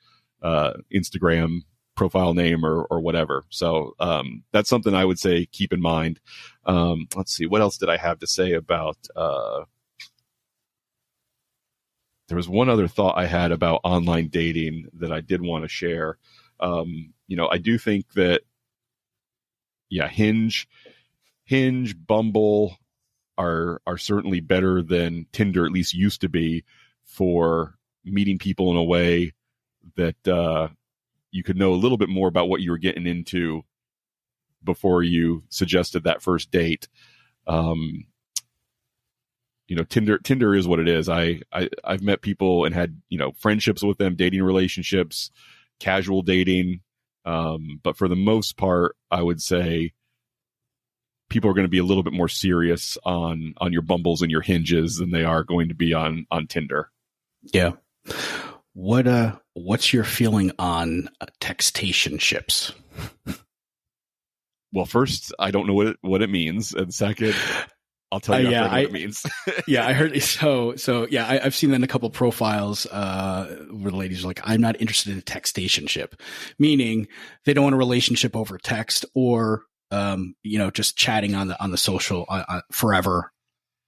Instagram profile name or whatever. So that's something I would say keep in mind. Let's see, what else did I have to say about there was one other thought I had about online dating that I did want to share. I do think that, Hinge, Bumble are certainly better than Tinder, at least used to be, for meeting people in a way that you could know a little bit more about what you were getting into before you suggested that first date. Tinder is what it is. I've met people and had, friendships with them, dating relationships, casual dating. But for the most part, I would say people are going to be a little bit more serious on your Bumbles and your Hinges than they are going to be on Tinder. Yeah. What's your feeling on textationships? Well, first, I don't know what it means. And second, I'll tell you yeah, after what it means. Yeah, I heard. So yeah, I've seen that in a couple of profiles where the ladies are like, I'm not interested in a textationship, meaning they don't want a relationship over text or, just chatting on the social forever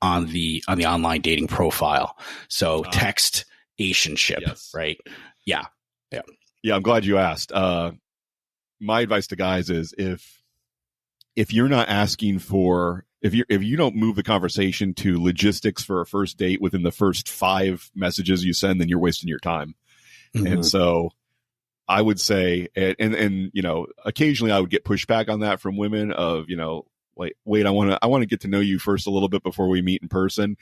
on the online dating profile. So textationship, yes. right? Yeah. Yeah. Yeah. I'm glad you asked. My advice to guys is if you're not asking for, if you don't move the conversation to logistics for a first date within the first 5 messages you send, then you're wasting your time. Mm-hmm. And so I would say, and occasionally I would get pushback on that from women of, like, wait, I want to get to know you first a little bit before we meet in person.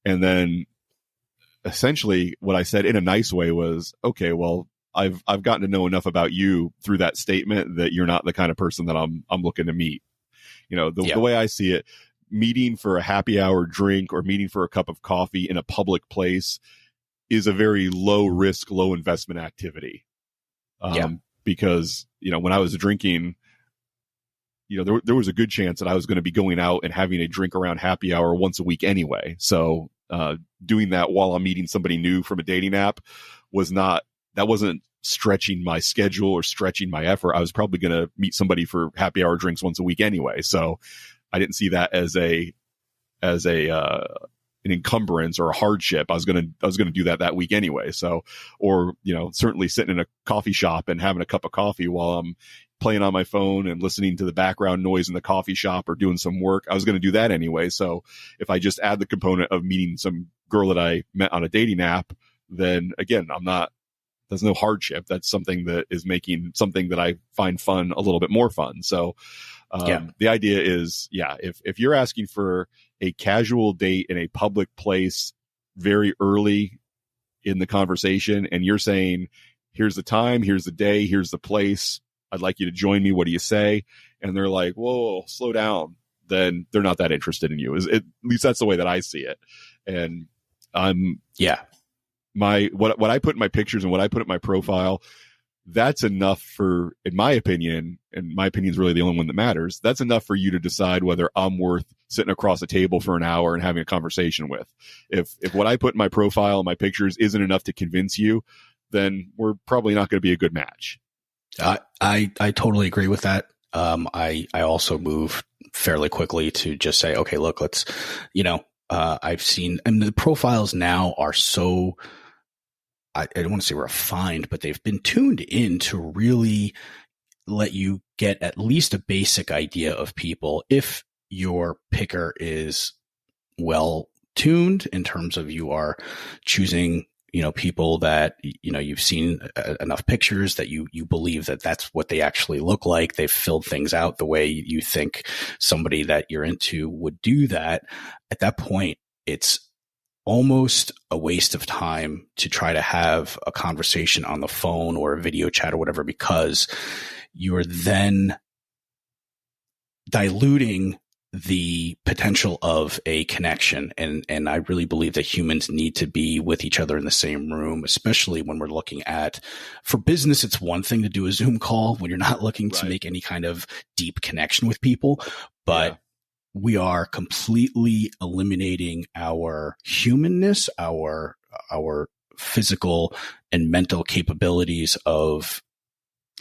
And then essentially what I said in a nice way was, okay, well, I've gotten to know enough about you through that statement that you're not the kind of person that I'm looking to meet. The way I see it, meeting for a happy hour drink or meeting for a cup of coffee in a public place is a very low risk, low investment activity. Because, when I was drinking, there was a good chance that I was going to be going out and having a drink around happy hour once a week anyway. So, doing that while I'm meeting somebody new from a dating app wasn't stretching my schedule or stretching my effort. I was probably going to meet somebody for happy hour drinks once a week anyway. So I didn't see that as an encumbrance or a hardship. I was going to do that week anyway. So, or, certainly sitting in a coffee shop and having a cup of coffee while I'm playing on my phone and listening to the background noise in the coffee shop or doing some work, I was going to do that anyway. So if I just add the component of meeting some girl that I met on a dating app, then again, there's no hardship. That's something that is making something that I find fun a little bit more fun. So, the idea is, if you're asking for a casual date in a public place very early in the conversation and you're saying, here's the time, here's the day, here's the place, I'd like you to join me. What do you say? And they're like, whoa, slow down. Then they're not that interested in you. At least that's the way that I see it. And what I put in my pictures and what I put in my profile, that's enough for, in my opinion, and my opinion is really the only one that matters, that's enough for you to decide whether I'm worth sitting across a table for an hour and having a conversation with. If what I put in my profile and my pictures isn't enough to convince you, then we're probably not going to be a good match. I totally agree with that. I also move fairly quickly to just say, okay, look, let's, I've seen, and the profiles now are so, I don't want to say refined, but they've been tuned in to really let you get at least a basic idea of people. If your picker is well tuned in terms of you are choosing, people that, you've seen enough pictures that you believe that that's what they actually look like. They've filled things out the way you think somebody that you're into would do that. At that point, it's almost a waste of time to try to have a conversation on the phone or a video chat or whatever, because you're then diluting the potential of a connection. And I really believe that humans need to be with each other in the same room, especially when we're looking at, for business, it's one thing to do a Zoom call when you're not looking to make any kind of deep connection with people, but we are completely eliminating our humanness, our physical and mental capabilities of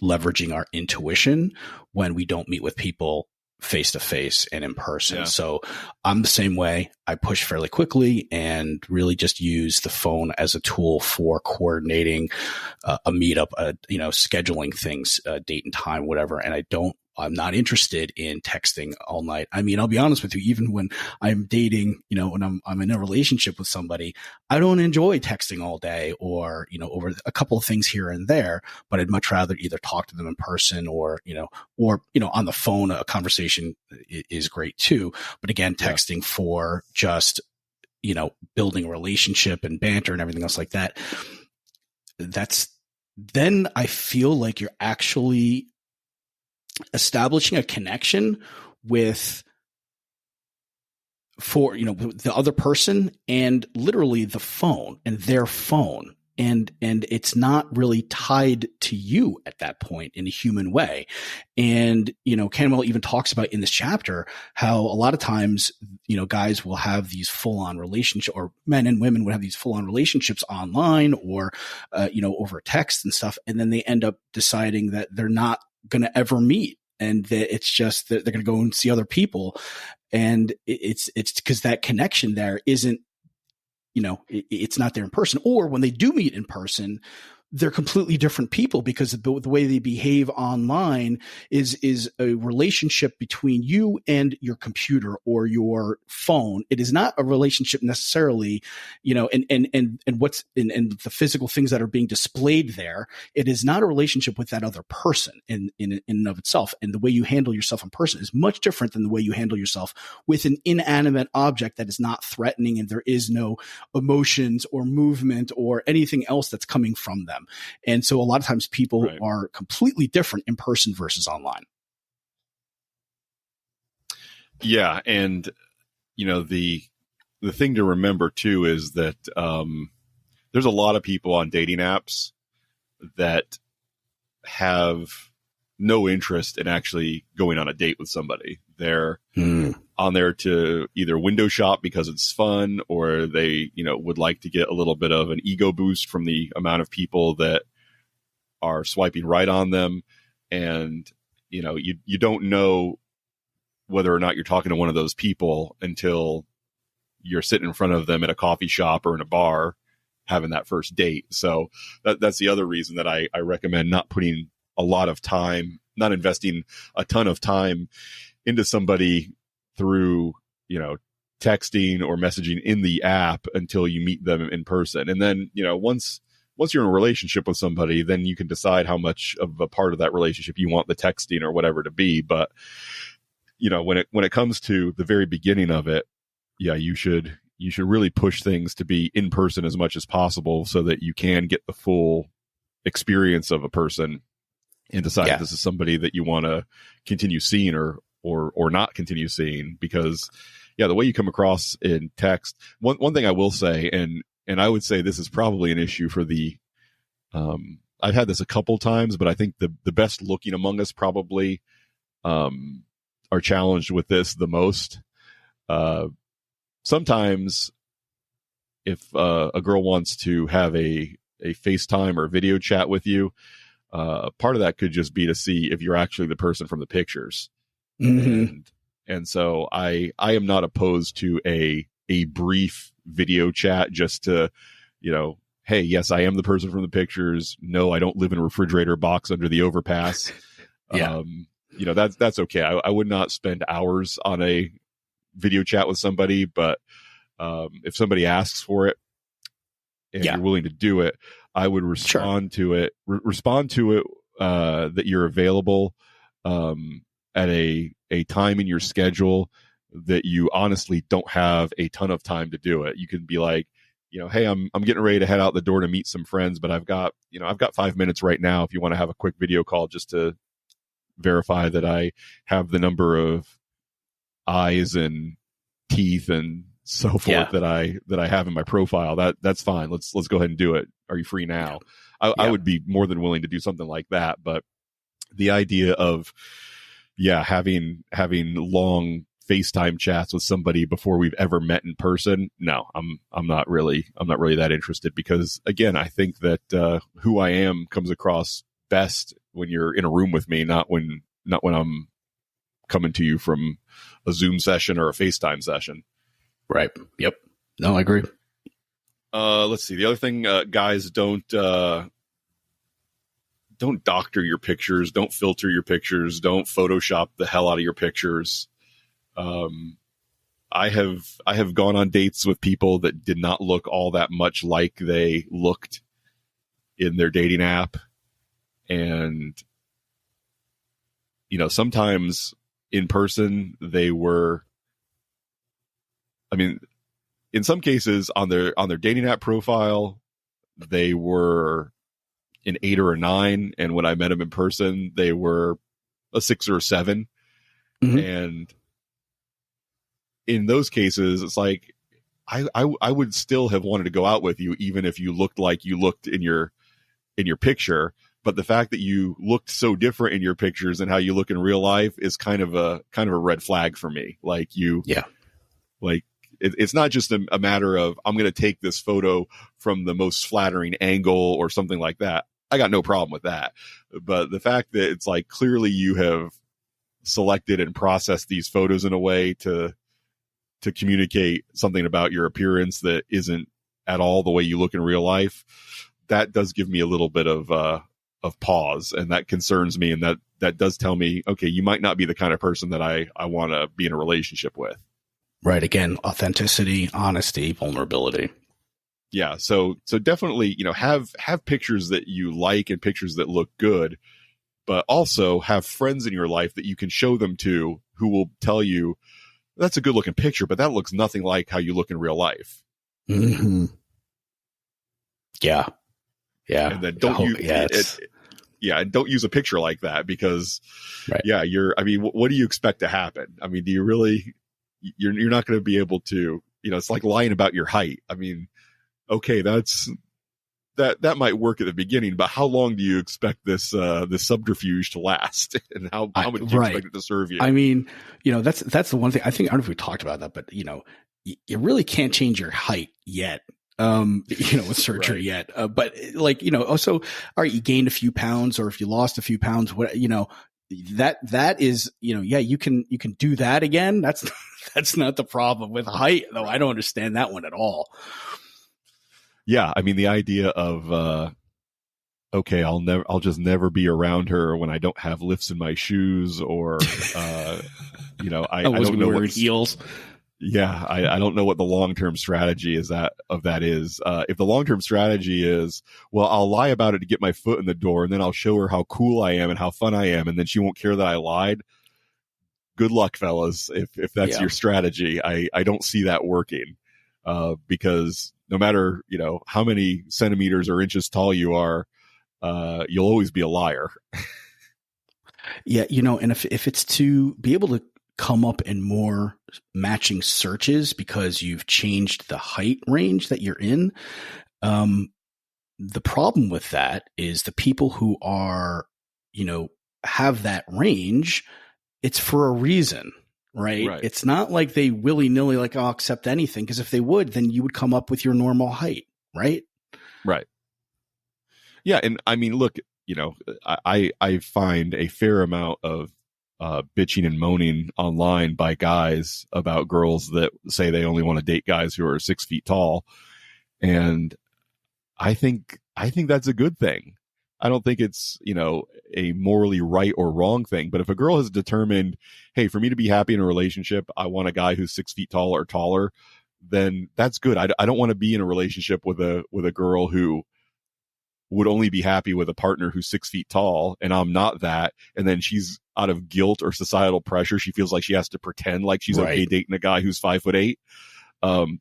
leveraging our intuition when we don't meet with people face to face and in person. Yeah. So I'm the same way. I push fairly quickly and really just use the phone as a tool for coordinating a meetup, scheduling things, date and time, whatever. And I'm not interested in texting all night. I mean, I'll be honest with you, even when I'm dating, when I'm in a relationship with somebody, I don't enjoy texting all day or, over a couple of things here and there, but I'd much rather either talk to them in person or on the phone. A conversation is great too. But again, texting for just, building a relationship and banter and everything else like that. Then I feel like you're actually establishing a connection with the other person and literally the phone and their phone. and it's not really tied to you at that point in a human way. And, Canwell even talks about in this chapter how a lot of times, guys will have these full-on relationships, or men and women would have these full-on relationships online or, over text and stuff. And then they end up deciding that they're not going to ever meet, and that it's just that they're going to go and see other people. And it's because that connection there isn't, it's not there in person. Or when they do meet in person, they're completely different people, because the way they behave online is a relationship between you and your computer or your phone. It is not a relationship necessarily, and what's in the physical things that are being displayed there. It is not a relationship with that other person in and of itself. And the way you handle yourself in person is much different than the way you handle yourself with an inanimate object that is not threatening, and there is no emotions or movement or anything else that's coming from them. And so a lot of times people are completely different in person versus online. Yeah. And, the thing to remember too is that there's a lot of people on dating apps that have no interest in actually going on a date with somebody. They're on there to either window shop because it's fun, or they, would like to get a little bit of an ego boost from the amount of people that are swiping right on them. And, you don't know whether or not you're talking to one of those people until you're sitting in front of them at a coffee shop or in a bar having that first date. So that's the other reason that I recommend not putting a lot of time, not investing a ton of time into somebody through, texting or messaging in the app until you meet them in person. And then, once you're in a relationship with somebody, then you can decide how much of a part of that relationship you want the texting or whatever to be. But, when it comes to the very beginning of it, yeah, you should really push things to be in person as much as possible so that you can get the full experience of a person and decide if this is somebody that you want to continue seeing or not continue seeing. Because the way you come across in text, one thing I will say, and I would say this is probably an issue for the, I've had this a couple times, but I think the best looking among us probably, are challenged with this the most. Sometimes if a girl wants to have a FaceTime or video chat with you, part of that could just be to see if you're actually the person from the pictures. Mm-hmm. And so I am not opposed to a brief video chat just to, hey, yes, I am the person from the pictures. No, I don't live in a refrigerator box under the overpass. That's okay. I would not spend hours on a video chat with somebody, but if somebody asks for it and you're willing to do it, I would respond to it. Respond to it that you're available at a time in your schedule that you honestly don't have a ton of time to do it. You can be like, hey, I'm getting ready to head out the door to meet some friends, but I've got 5 minutes right now if you want to have a quick video call just to verify that I have the number of eyes and teeth and so forth that I have in my profile. That's fine. Let's go ahead and do it. Are you free now? I would be more than willing to do something like that. But the idea of having long FaceTime chats with somebody before we've ever met in person, no, I'm not really that interested, because again, I think that who I am comes across best when you're in a room with me, not when I'm coming to you from a Zoom session or a FaceTime session. Right. Yep. No, I agree. Let's see. The other thing, guys, don't doctor your pictures. Don't filter your pictures. Don't Photoshop the hell out of your pictures. I have gone on dates with people that did not look all that much like they looked in their dating app. And, sometimes in person they were, in some cases on their dating app profile, they were an 8 or a 9. And when I met them in person, they were a 6 or a 7. Mm-hmm. And in those cases, it's like, I would still have wanted to go out with you, even if you looked like you looked in your picture. But the fact that you looked so different in your pictures and how you look in real life is kind of a red flag for me. Like it's not just a matter of, I'm going to take this photo from the most flattering angle or something like that. I got no problem with that. But the fact that it's like, clearly you have selected and processed these photos in a way to communicate something about your appearance that isn't at all the way you look in real life, that does give me a little bit of pause, and that concerns me. And that does tell me, okay, you might not be the kind of person that I want to be in a relationship with. Right. Again, authenticity, honesty, vulnerability. Yeah. So definitely, have pictures that you like and pictures that look good, but also have friends in your life that you can show them to, who will tell you, that's a good looking picture, but that looks nothing like how you look in real life. Mm-hmm. Yeah. Yeah. And then don't use a picture like that, because right. What do you expect to happen? I mean, do you really, you're not going to be able to, it's like lying about your height. I mean, okay, that might work at the beginning, but how long do you expect this subterfuge to last, and how much do you expect it to serve you? I mean, that's the one thing I think, I don't know if we talked about that, but you really can't change your height yet. With surgery yet. But also, all right, you gained a few pounds, or if you lost a few pounds, that is, you can do that again. That's not the problem with height, though. I don't understand that one at all. Yeah. I mean, the idea of, okay, I'll just never be around her when I don't have lifts in my shoes, or, I don't know what heels. Yeah, I don't know what the long-term strategy is. If the long-term strategy is, well, I'll lie about it to get my foot in the door, and then I'll show her how cool I am and how fun I am, and then she won't care that I lied. Good luck, fellas. If that's your strategy, I don't see that working, because no matter, how many centimeters or inches tall you are, you'll always be a liar. Yeah. And if it's to be able to come up in more matching searches because you've changed the height range that you're in. The problem with that is the people who are, have that range, it's for a reason, right? It's not like they willy-nilly like, I'll accept anything. Because if they would, then you would come up with your normal height, right? Right. Yeah. And I mean, look, I find a fair amount of bitching and moaning online by guys about girls that say they only want to date guys who are 6 feet tall. And I think that's a good thing. I don't think it's, a morally right or wrong thing, but if a girl has determined, hey, for me to be happy in a relationship, I want a guy who's 6 feet tall or taller, then that's good. I don't want to be in a relationship with a girl who would only be happy with a partner who's 6 feet tall, and I'm not that. And then she's out of guilt or societal pressure, she feels like she has to pretend like she's okay dating a guy who's 5'8".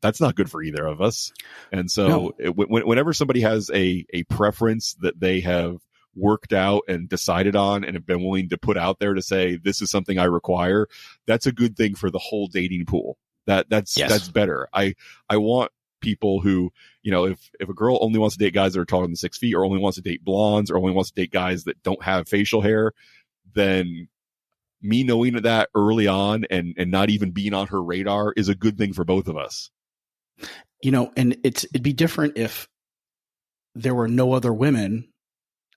That's not good for either of us. And so whenever somebody has a preference that they have worked out and decided on and have been willing to put out there to say, this is something I require, that's a good thing for the whole dating pool. That's better. I want people who, if a girl only wants to date guys that are taller than 6 feet, or only wants to date blondes, or only wants to date guys that don't have facial hair, then me knowing that early on and not even being on her radar is a good thing for both of us. And it'd be different if there were no other women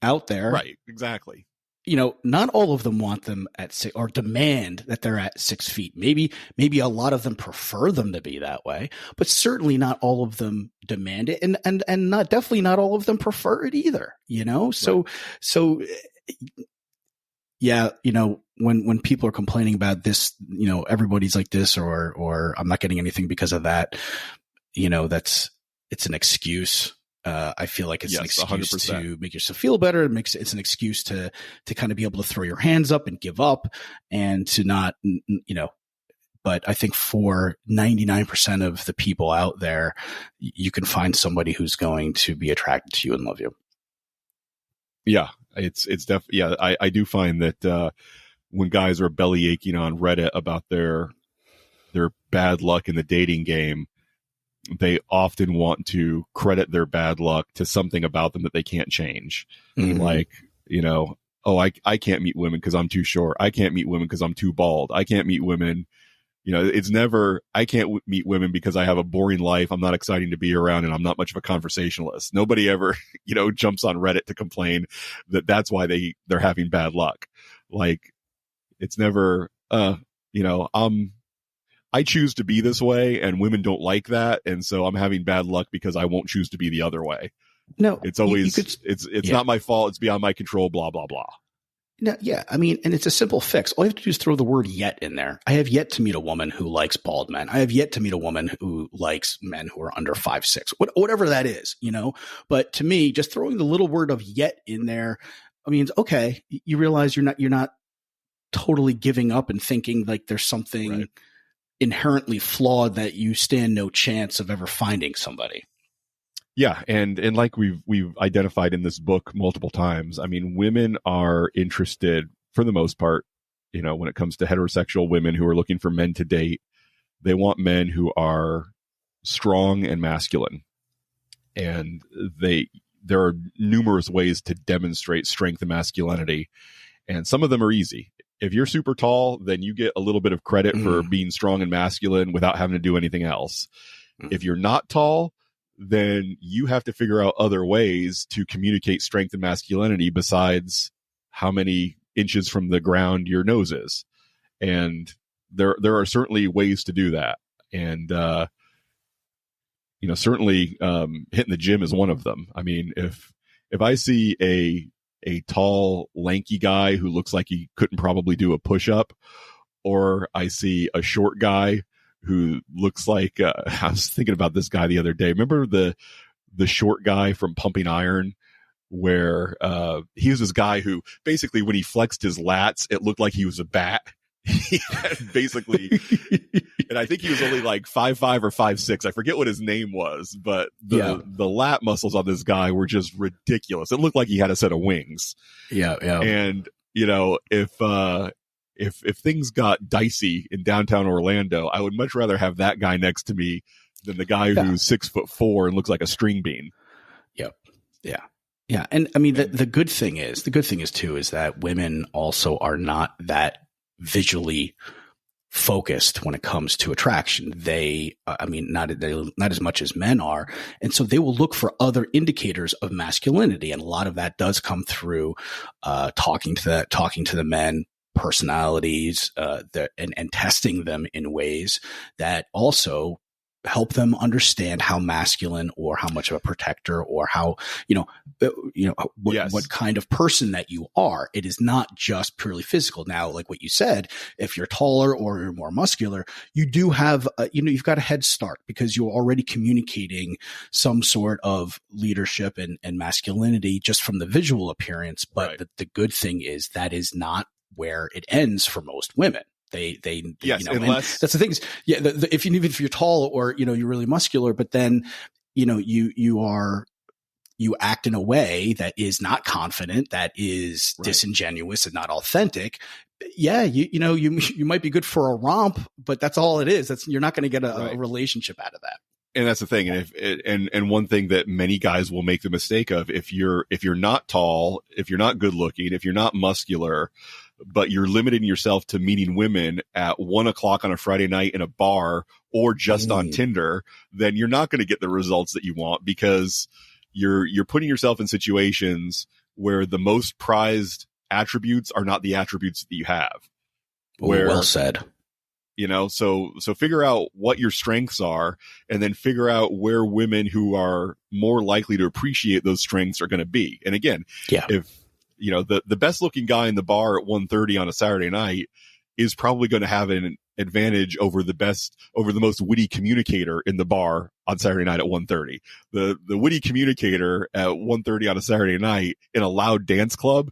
out there. Right. Exactly. Not all of them want them at 6 or demand that they're at 6 feet. Maybe a lot of them prefer them to be that way, but certainly not all of them demand it. And definitely not all of them prefer it either, So yeah, when people are complaining about this, everybody's like this, or I'm not getting anything because of that, it's an excuse. I feel like it's an excuse 100%. To make yourself feel better. It's an excuse to kind of be able to throw your hands up and give up, and to not, but I think for 99% of the people out there, you can find somebody who's going to be attracted to you and love you. Yeah, it's definitely, yeah. I do find that, when guys are belly aching on Reddit about their bad luck in the dating game, they often want to credit their bad luck to something about them that they can't change. Mhm. Like, oh, I can't meet women because I'm too short. I can't meet women because I'm too bald. I can't meet women. It's never, I can't meet women because I have a boring life. I'm not exciting to be around and I'm not much of a conversationalist. Nobody ever, jumps on Reddit to complain that that's why they're having bad luck. Like, it's never, I choose to be this way and women don't like that. And so I'm having bad luck because I won't choose to be the other way. No, It's always, it's yeah. not my fault. It's beyond my control, blah, blah, blah. No, yeah. I mean, and it's a simple fix. All you have to do is throw the word yet in there. I have yet to meet a woman who likes bald men. I have yet to meet a woman who likes men who are under 5'6", whatever that is, But to me, just throwing the little word of yet in there, I mean, okay, you realize you're not totally giving up and thinking like there's something inherently flawed that you stand no chance of ever finding somebody. Yeah, and like we've identified in this book multiple times, I mean, women are interested, for the most part, when it comes to heterosexual women who are looking for men to date, they want men who are strong and masculine. And there are numerous ways to demonstrate strength and masculinity, and some of them are easy. If you're super tall, then you get a little bit of credit for being strong and masculine without having to do anything else. If you're not tall, then you have to figure out other ways to communicate strength and masculinity besides how many inches from the ground your nose is. And there are certainly ways to do that. And, certainly hitting the gym is one of them. I mean, if I see a tall, lanky guy who looks like he couldn't probably do a push-up, or I see a short guy who looks like I was thinking about this guy the other day. Remember the short guy from Pumping Iron, where he was this guy who basically when he flexed his lats, it looked like he was a bat. Basically, and I think he was only like 5'5" or 5'6". I forget what his name was, but the lat muscles on this guy were just ridiculous. It looked like he had a set of wings. Yeah. And if things got dicey in downtown Orlando, I would much rather have that guy next to me than the guy who's 6'4" and looks like a string bean. Yep. Yeah. And I mean, the good thing is too, is that women also are not that visually focused when it comes to attraction. They, not as much as men are. And so they will look for other indicators of masculinity. And a lot of that does come through, talking to the men, personalities, and testing them in ways that also help them understand how masculine or how much of a protector or how, what kind of person that you are. It is not just purely physical. Now, like what you said, if you're taller or you're more muscular, you do have, you've got a head start because you're already communicating some sort of leadership and masculinity just from the visual appearance. But the good thing is that is not where it ends for most women. Yes, unless that's the thing is, even if you're tall or, you're really muscular, but then, you act in a way that is not confident, that is disingenuous and not authentic. Yeah. You might be good for a romp, but that's all it is. You're not going to get a relationship out of that. And that's the thing. And one thing that many guys will make the mistake of, if you're not tall, if you're not good looking, if you're not muscular, but you're limiting yourself to meeting women at 1:00 on a Friday night in a bar or just on Tinder, then you're not going to get the results that you want, because you're putting yourself in situations where the most prized attributes are not the attributes that you have. Well said. So figure out what your strengths are, and then figure out where women who are more likely to appreciate those strengths are going to be. And again, if the best looking guy in the bar at 1:30 on a Saturday night is probably going to have an advantage over the most witty communicator in the bar on Saturday night at 1:30. The witty communicator at 1:30 on a Saturday night in a loud dance club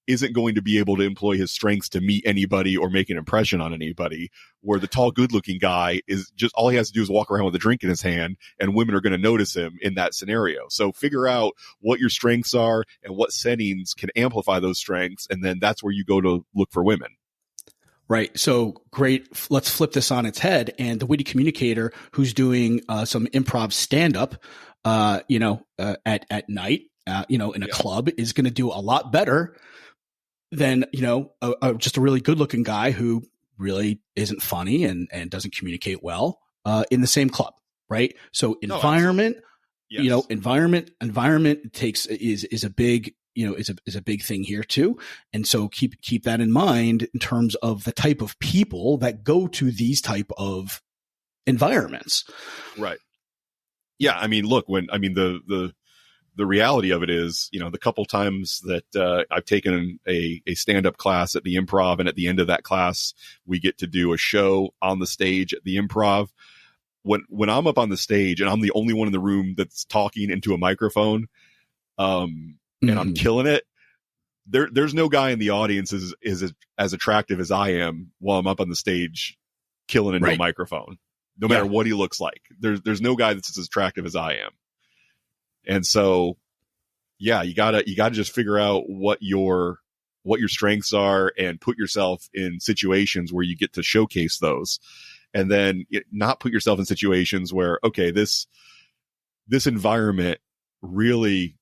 isn't going to be able to employ his strengths to meet anybody or make an impression on anybody, where the tall, good looking guy is just, all he has to do is walk around with a drink in his hand and women are going to notice him in that scenario. So figure out what your strengths are and what settings can amplify those strengths. And then that's where you go to look for women. Right. So great. Let's flip this on its head. And the witty communicator who's doing some improv stand up, at night, in a club is going to do a lot better than, just a really good looking guy who really isn't funny and doesn't communicate well in the same club. Right. So environment, environment is a big, is a big thing here too. And so keep that in mind in terms of the type of people that go to these type of environments. Right. Yeah. I mean, look, the reality of it is, the couple times that I've taken a stand-up class at the Improv, and at the end of that class, we get to do a show on the stage at the Improv. When I'm up on the stage and I'm the only one in the room that's talking into a microphone, and I'm killing it, there's no guy in the audience is as attractive as I am while I'm up on the stage killing into a microphone, no matter what he looks like. There's no guy that's as attractive as I am. And so, you gotta just figure out what your strengths are and put yourself in situations where you get to showcase those. And then not put yourself in situations where, okay, this environment really,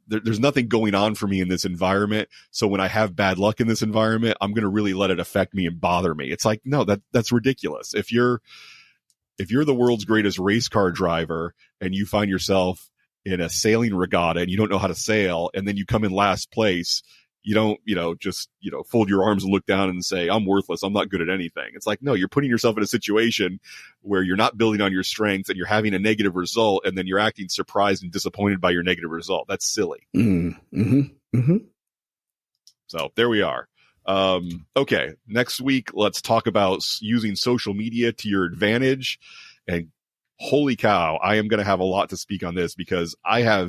there's nothing going on for me in this environment. So when I have bad luck in this environment, I'm going to really let it affect me and bother me. It's like, no, that's ridiculous. If you're the world's greatest race car driver and you find yourself in a sailing regatta and you don't know how to sail, and then you come in last place, you don't, just, fold your arms and look down and say, I'm worthless. I'm not good at anything. It's like, no, you're putting yourself in a situation where you're not building on your strengths and you're having a negative result, and then you're acting surprised and disappointed by your negative result. That's silly. Mm-hmm. Mm-hmm. So there we are. Okay. Next week, let's talk about using social media to your advantage. And holy cow, I am going to have a lot to speak on this, because I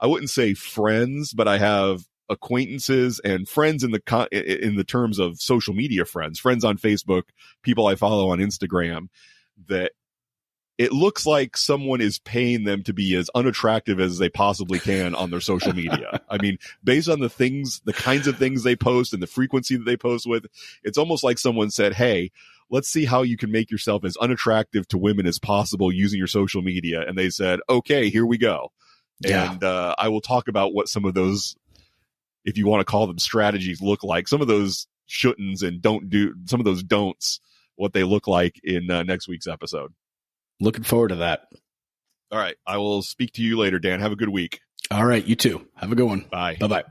wouldn't say friends, but I have acquaintances and friends in the terms of social media friends on Facebook, people I follow on Instagram, that it looks like someone is paying them to be as unattractive as they possibly can on their social media. I mean, based on the kinds of things they post and the frequency that they post with, it's almost like someone said, hey, let's see how you can make yourself as unattractive to women as possible using your social media. And they said, okay, here we go. Yeah. And I will talk about what some of those, if you want to call them strategies, look like. Some of those shouldn'ts and some of those don'ts, what they look like in next week's episode. Looking forward to that. All right. I will speak to you later, Dan. Have a good week. All right. You too. Have a good one. Bye. Bye-bye.